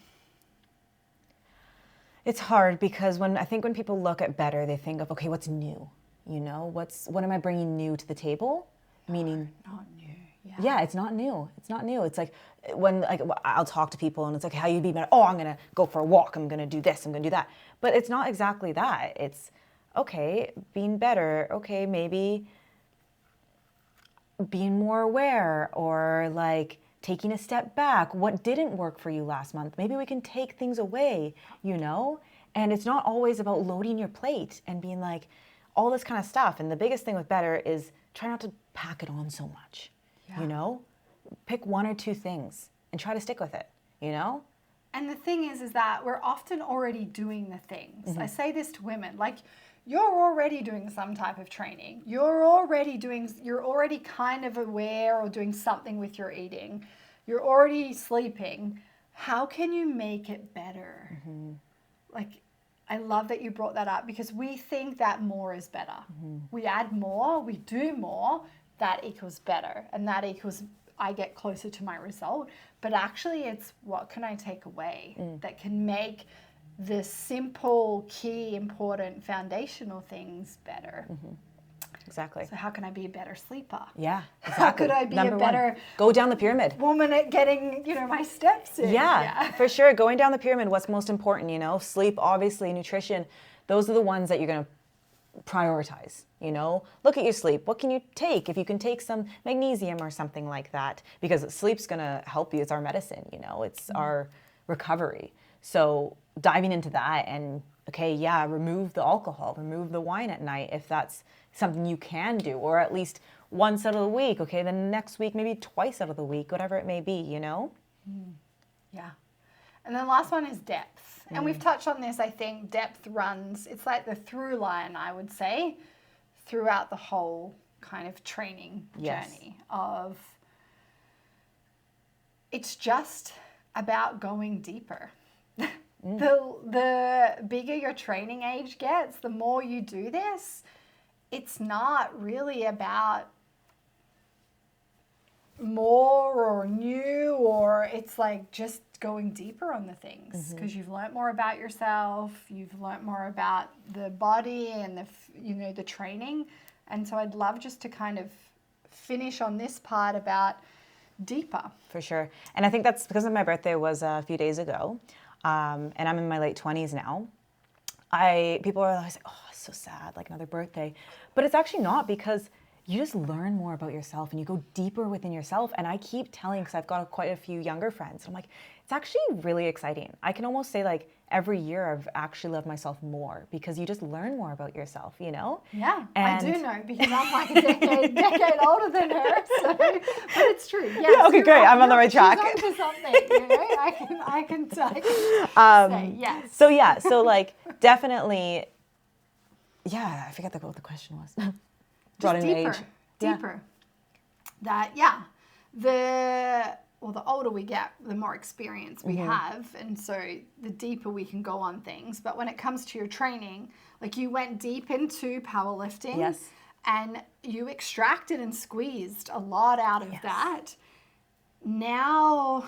It's hard because when people look at better, they think of, okay, what's new? What am I bringing new to the table? Meaning not new. Yeah, it's not new. It's not new. It's like when like I'll talk to people and it's like, how you be better? Oh, I'm gonna go for a walk. I'm gonna do this. I'm gonna do that. But it's not exactly that. It's okay, being better. Okay, maybe being more aware, or like taking a step back. What didn't work for you last month? Maybe we can take things away, you know? And it's not always about loading your plate and being like all this kind of stuff. And the biggest thing with better is try not to pack it on so much, you know? Pick one or two things and try to stick with it, you know? And the thing is that we're often already doing the things. I say this to women, like, you're already doing some type of training. You're already kind of aware or doing something with your eating. You're already sleeping. How can you make it better? Like, I love that you brought that up, because we think that more is better. We add more, we do more, that equals better. And that equals I get closer to my result. But actually it's what can I take away that can make the simple, key, important, foundational things better. Exactly. So how can I be a better sleeper? Yeah, exactly. How could I be Number a better one, go down the pyramid. woman at getting, my steps in? Yeah, for sure. Going down the pyramid, what's most important, Sleep, obviously, nutrition. Those are the ones that you're going to prioritize, Look at your sleep. What can you take? If you can take some magnesium or something like that, because sleep's going to help you. It's our medicine, It's our recovery. So diving into that and, remove the alcohol, remove the wine at night if that's something you can do, or at least once out of the week. Okay, then next week, maybe twice out of the week, whatever it may be, Yeah. And then the last one is depth. And we've touched on this, I think. Depth runs, it's like the through line, I would say, throughout the whole kind of training journey of, it's just about going deeper. The bigger your training age gets, the more you do this, it's not really about more or new, or it's like just going deeper on the things, because you've learnt more about yourself, you've learnt more about the body and the training. And so I'd love just to kind of finish on this part about deeper. For sure. And I think that's because my birthday was a few days ago, and I'm in my late 20s now. People are always like, oh, it's so sad, like another birthday. But it's actually not, because you just learn more about yourself and you go deeper within yourself. And I keep telling, because I've got quite a few younger friends, I'm like, it's actually really exciting. I can almost say like every year I've actually loved myself more, because you just learn more about yourself, Yeah, and I do know, because I'm like a decade older than her. So, but it's true. Yes, yeah, okay, great. I'm on the right track. She's onto something, I can say yes. So like definitely, I forget what the question was. Just deeper. Yeah. The older we get, the more experience we have, and so the deeper we can go on things. But when it comes to your training, like you went deep into powerlifting, Yes. and you extracted and squeezed a lot out of that. Now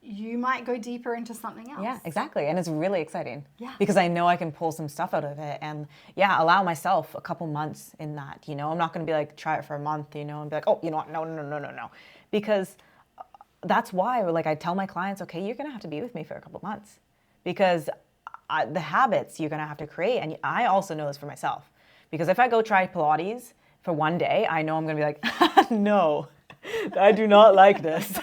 you might go deeper into something else. Yeah, exactly. And it's really exciting. Yeah. Because I know I can pull some stuff out of it, and allow myself a couple months in that, I'm not going to be like, try it for a month, and be like, oh, you know what? No. Because that's why, like, I tell my clients, okay, you're going to have to be with me for a couple months, because the habits you're going to have to create. And I also know this for myself, because if I go try Pilates for one day, I know I'm going to be like, no, I do not like this,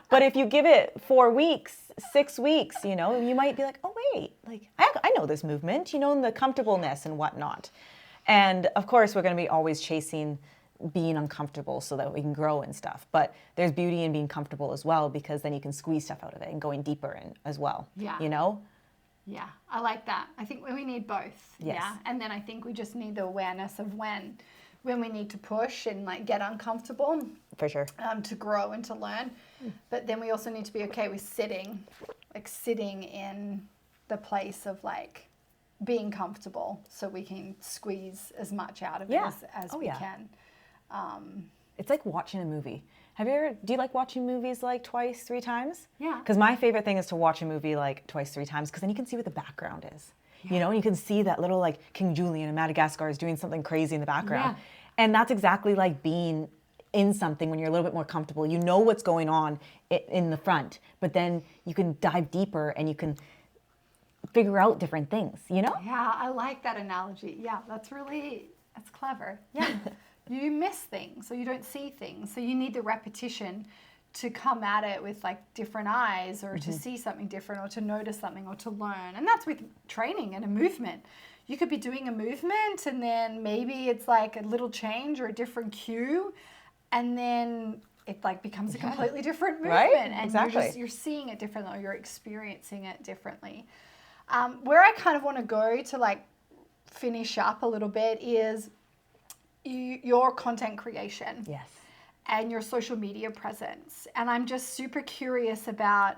But if you give it 4 weeks, 6 weeks, you might be like, oh, wait, like, I know this movement, and the comfortableness and whatnot. And of course, we're going to be always chasing being uncomfortable so that we can grow and stuff. But there's beauty in being comfortable as well, because then you can squeeze stuff out of it and going deeper in as well. Yeah. Yeah, I like that. I think we need both. Yes. Yeah. And then I think we just need the awareness of when we need to push and like get uncomfortable. For sure. To grow and to learn. But then we also need to be okay with sitting in the place of like being comfortable, so we can squeeze as much out of it as we can. It's like watching a movie. Do you like watching movies like twice, 3 times? Yeah. Because my favorite thing is to watch a movie like twice, 3 times, because then you can see what the background is. And you can see that little like King Julian in Madagascar is doing something crazy in the background. Yeah. And that's exactly like being in something when you're a little bit more comfortable. You know what's going on in the front, but then you can dive deeper and you can figure out different things, you know? Yeah, I like that analogy. Yeah, that's clever. Yeah. You miss things, so you don't see things. So you need the repetition to come at it with like different eyes, or to see something different, or to notice something, or to learn. And that's with training and a movement. You could be doing a movement and then maybe it's like a little change or a different cue, and then it like becomes a completely different movement. Right? And Exactly. you're seeing it differently, or you're experiencing it differently. Where I kind of want to go to like finish up a little bit is your content creation. Yes. And your social media presence. And I'm just super curious about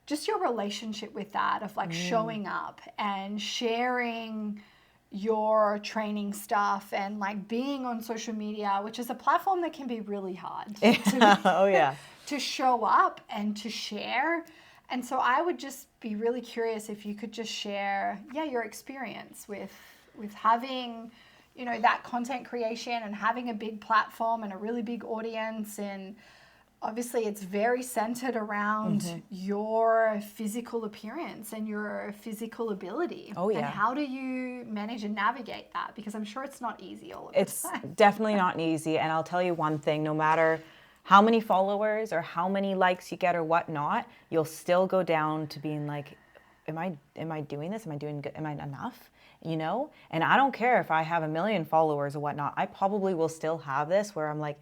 just your relationship with that, of like showing up and sharing your training stuff and like being on social media, which is a platform that can be really hard Oh yeah. to show up and to share. And so I would just be really curious if you could just share, your experience with having, that content creation and having a big platform and a really big audience. And obviously it's very centered around your physical appearance and your physical ability. Oh, yeah. And how do you manage and navigate that? Because I'm sure it's not easy all of the It's time. definitely not easy. And I'll tell you one thing, no matter how many followers or how many likes you get or whatnot, you'll still go down to being like, am I doing this? Am I doing good? Am I enough? And I don't care if I have 1 million followers or whatnot. I probably will still have this where I'm like,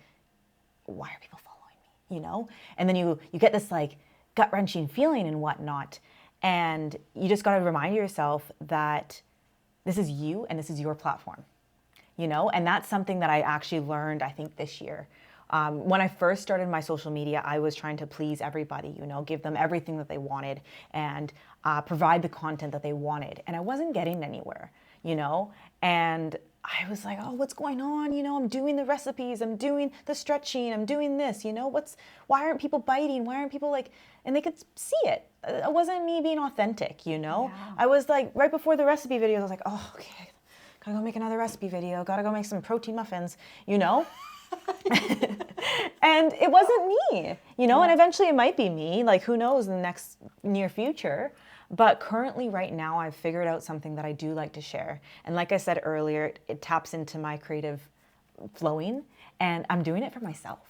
why are people following me? And then you get this like gut wrenching feeling and whatnot. And you just got to remind yourself that this is you and this is your platform, and that's something that I actually learned, I think, this year. When I first started my social media, I was trying to please everybody, give them everything that they wanted and provide the content that they wanted. And I wasn't getting anywhere, and I was like, oh, what's going on? I'm doing the recipes, I'm doing the stretching, I'm doing this, why aren't people biting? Why aren't people like, and they could see it. It wasn't me being authentic, Yeah. I was like, right before the recipe videos, I was like, oh, okay, gotta go make another recipe video, gotta go make some protein muffins, And it wasn't me, and eventually it might be me, like who knows in the next near future. But currently right now I've figured out something that I do like to share. And like I said earlier, it taps into my creative flowing, and I'm doing it for myself,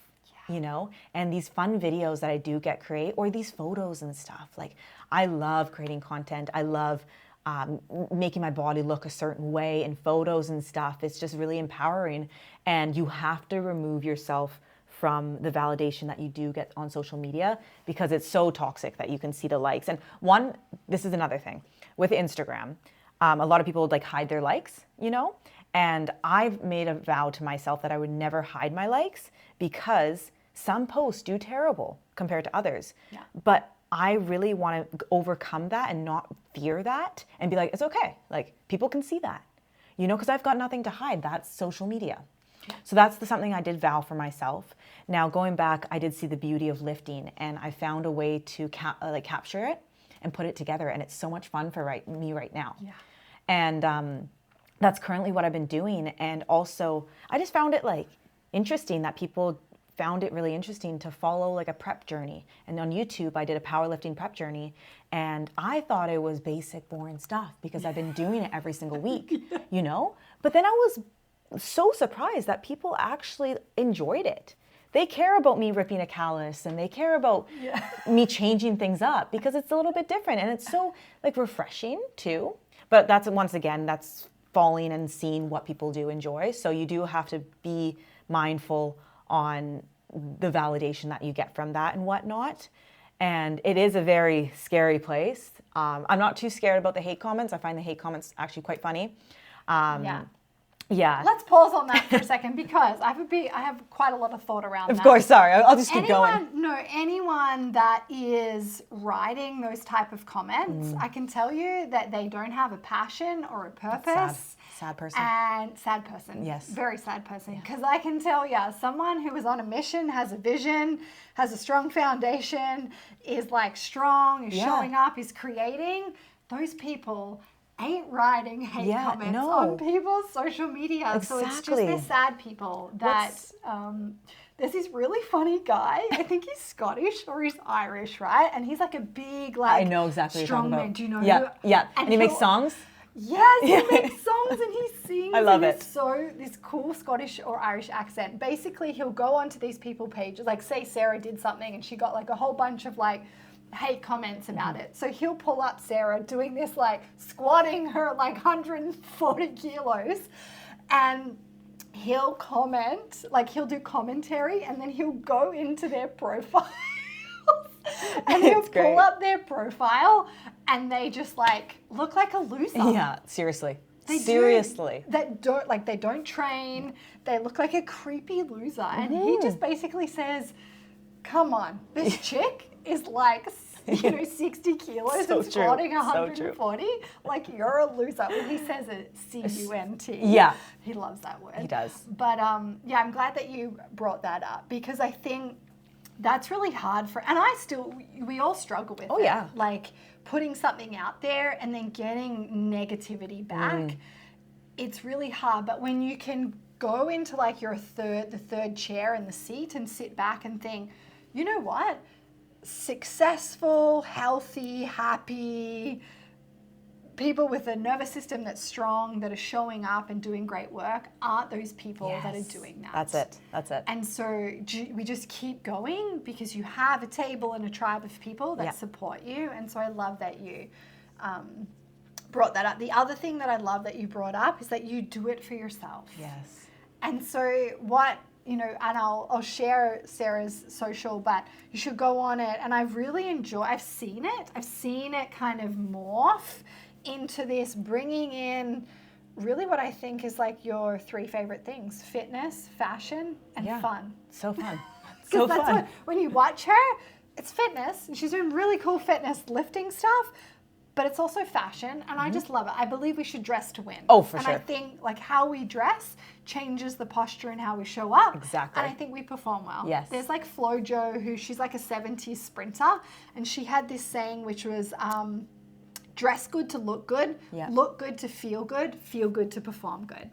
and these fun videos that I do create, or these photos and stuff. Like I love creating content. I love making my body look a certain way in photos and stuff. It's just really empowering. And you have to remove yourself from the validation that you do get on social media, because it's so toxic that you can see the likes. And this is another thing with Instagram. A lot of people like hide their likes, and I've made a vow to myself that I would never hide my likes, because some posts do terrible compared to others. Yeah. But I really want to overcome that and not fear that and be like, it's okay. Like people can see that, because I've got nothing to hide. That's social media. So that's something I did vow for myself. Now going back, I did see the beauty of lifting, and I found a way to capture it and put it together. And it's so much fun for me right now. Yeah. And that's currently what I've been doing. And also I just found it like interesting that people found it really interesting to follow like a prep journey. And on YouTube, I did a powerlifting prep journey, and I thought it was basic, boring stuff because I've been doing it every single week, But then I was so surprised that people actually enjoyed it. They care about me ripping a callus, and they care about me changing things up, because it's a little bit different, and it's so like refreshing too. But that's falling and seeing what people do enjoy. So you do have to be mindful on the validation that you get from that and whatnot. And it is a very scary place. I'm not too scared about the hate comments. I find the hate comments actually quite funny. Yeah. Let's pause on that for a second, because I have quite a lot of thought around that. Of course, sorry. I'll just keep going. Anyone that is writing those type of comments, I can tell you that they don't have a passion or a purpose. Sad person. And sad person. Yes. Very sad person. Because I can tell you, someone who is on a mission, has a vision, has a strong foundation, is like strong, is showing up, is creating, those people ain't writing hate comments on people's social media. Exactly. So it's just the sad people that there's this really funny guy. I think he's Scottish or he's Irish, right? And he's like a big, like, I know exactly what you're talking strong man. about. Do you know Yeah, who? yeah. And he makes songs? Yes, he makes songs and he sings. I love in it. this cool Scottish or Irish accent. Basically, he'll go onto these people pages, like say Sarah did something and she got like a whole bunch of like hate comments about it. So he'll pull up Sarah doing this, like squatting her like 140 kilos, and he'll comment, like he'll do commentary, and then he'll go into their profile and he'll pull up their profile, and they just like look like a loser. Yeah, seriously. They don't train. They look like a creepy loser. And he just basically says, come on, this chick is like, 60 kilos So and squatting true. 140. Like, you're a loser. When he says it, C-U-N-T. Yeah. He loves that word. He does. But yeah, I'm glad that you brought that up, because I think that's really hard and we all struggle with it. Oh, yeah. Like putting something out there and then getting negativity back. It's really hard. But when you can go into like the third chair in the seat and sit back and think, you know what? Successful, healthy, happy people with a nervous system that's strong, that are showing up and doing great work, aren't those people that are doing that. That's it. And so we just keep going because you have a table and a tribe of people that support you. And so I love that you brought that up. The other thing that I love that you brought up is that you do it for yourself. Yes. And so and I'll share Sarah's social, but you should go on it. And I've seen it kind of morph into this, bringing in really what I think is like your 3 favorite things: fitness, fashion, and fun. So fun. So fun. When you watch her, it's fitness, and she's doing really cool fitness lifting stuff, but it's also fashion, and I just love it. I believe we should dress to win. Oh, for sure. sure. And I think like how we dress changes the posture and how we show up. Exactly. And I think we perform well. Yes. There's like Flo Jo, she's like a 70s sprinter, and she had this saying which was, dress good to look good, look good to feel good to perform good.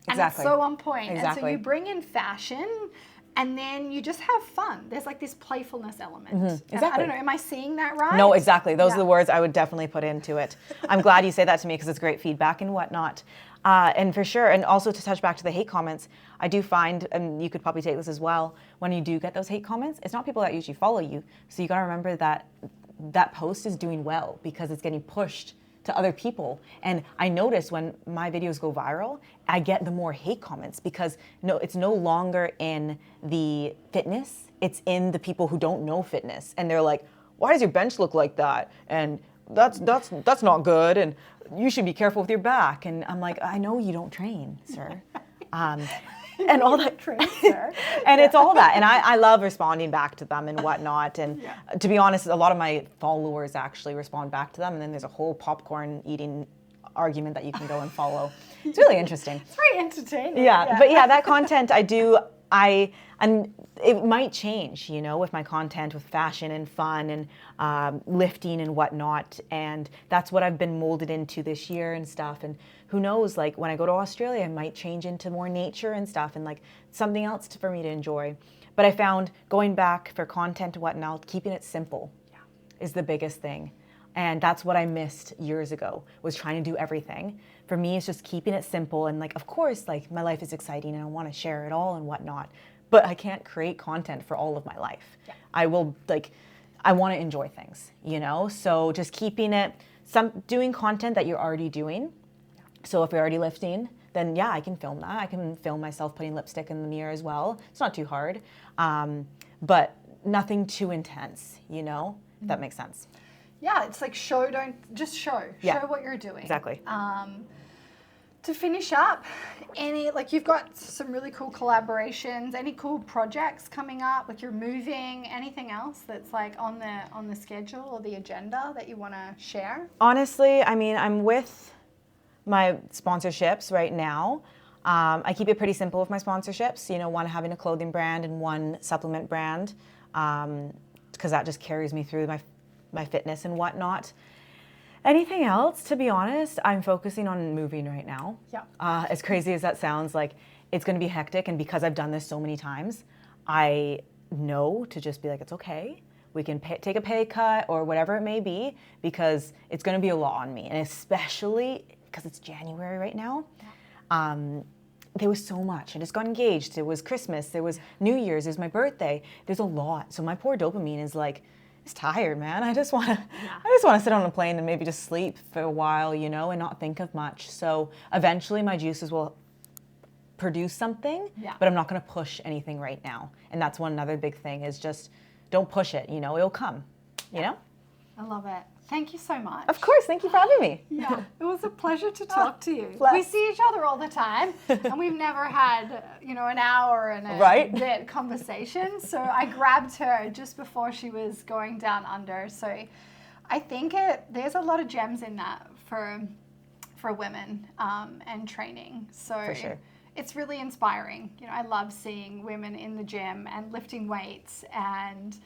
And it's so on point. Exactly. And so you bring in fashion, and then you just have fun. There's like this playfulness element. Exactly. I don't know, am I seeing that right? No, exactly. Those are the words I would definitely put into it. I'm glad you say that to me because it's great feedback and whatnot. And for sure, and also to touch back to the hate comments, I do find, and you could probably take this as well, when you do get those hate comments, it's not people that usually follow you. So you got to remember that that post is doing well because it's getting pushed to other people. And I notice when my videos go viral, I get the more hate comments because it's no longer in the fitness, it's in the people who don't know fitness. And they're like, why does your bench look like that? And that's not good. And you should be careful with your back. And I'm like, I know you don't train, sir. And all that. And it's all that. And I love responding back to them and whatnot. And to be honest, a lot of my followers actually respond back to them. And then there's a whole popcorn eating argument that you can go and follow. It's really interesting. It's very entertaining. Yeah. But yeah, that content and it might change, with my content, with fashion and fun and lifting and whatnot. And that's what I've been molded into this year and stuff. And who knows, like when I go to Australia, I might change into more nature and stuff and like something else for me to enjoy. But I found going back for content and whatnot, keeping it simple is the biggest thing. And that's what I missed years ago, was trying to do everything. For me, it's just keeping it simple. And like, of course, like my life is exciting and I want to share it all and whatnot. But I can't create content for all of my life. I want to enjoy things, So just keeping it, doing content that you're already doing. So if you're already lifting, then I can film that. I can film myself putting lipstick in the mirror as well. It's not too hard, but nothing too intense, if that makes sense. Yeah, it's like show what you're doing. Exactly. To finish up, you've got some really cool collaborations, any cool projects coming up, like you're moving, anything else that's like on the schedule or the agenda that you want to share? Honestly, I'm with my sponsorships right now. I keep it pretty simple with my sponsorships, one having a clothing brand and one supplement brand, because that just carries me through my fitness and whatnot. Anything else, to be honest, I'm focusing on moving right now. Yeah. As crazy as that sounds, like it's going to be hectic, and because I've done this so many times, I know to just be like, it's okay. We can take a pay cut or whatever it may be, because it's going to be a lot on me. And especially because it's January right now. There was so much. I just got engaged. It was Christmas. There was New Year's. It was my birthday. There's a lot. So my poor dopamine is like, it's tired, man. I just want to sit on a plane and maybe just sleep for a while, you know, and not think of much. So eventually my juices will produce something, but I'm not going to push anything right now. And that's one another big thing is just don't push it, you know, it'll come, you know? I love it. Thank you so much. Of course. Thank you for having me. Yeah, it was a pleasure to talk to you. bless. We see each other all the time, and we've never had, you know, an hour and a bit conversation. So I grabbed her just before she was going down under. So I think there's a lot of gems in that for women and training. So For sure. It's really inspiring. You know, I love seeing women in the gym and lifting weights, and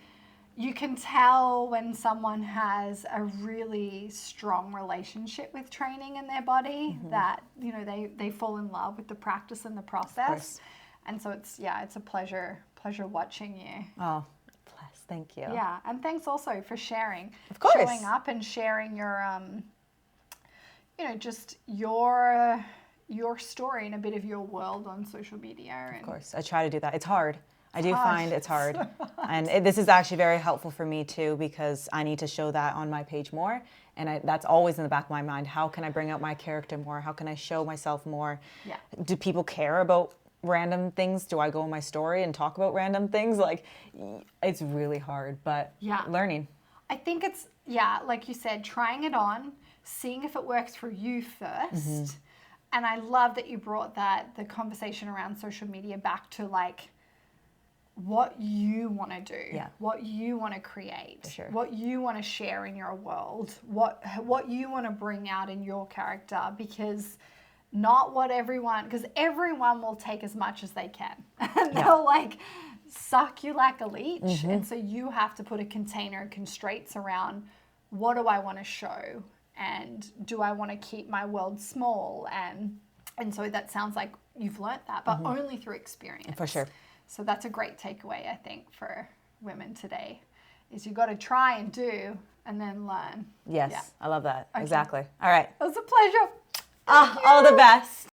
you can tell when someone has a really strong relationship with training in their body that, you know, they fall in love with the practice and the process. And so it's a pleasure watching you. Oh, bless. Thank you. Yeah. And thanks also for sharing. Of course. Showing up and sharing your, you know, just your story and a bit of your world on social media. And Of course. I try to do that. It's hard. I do find it's hard. And this is actually very helpful for me too, because I need to show that on my page more. And that's always in the back of my mind. How can I bring out my character more? How can I show myself more? Yeah. Do people care about random things? Do I go in my story and talk about random things? Like, it's really hard, but learning. I think it's, like you said, trying it on, seeing if it works for you first. And I love that you brought the conversation around social media back to like, what you want to do, what you want to create, what you want to share in your world, what you want to bring out in your character, because because everyone will take as much as they can. And they'll like suck you like a leech. And so you have to put a container and constraints around, what do I want to show? And do I want to keep my world small? And so that sounds like you've learnt that, but only through experience. For sure. So that's a great takeaway, I think, for women today, is you got to try and do and then learn. Yes, I love that. Okay. Exactly. All right. It was a pleasure. All the best.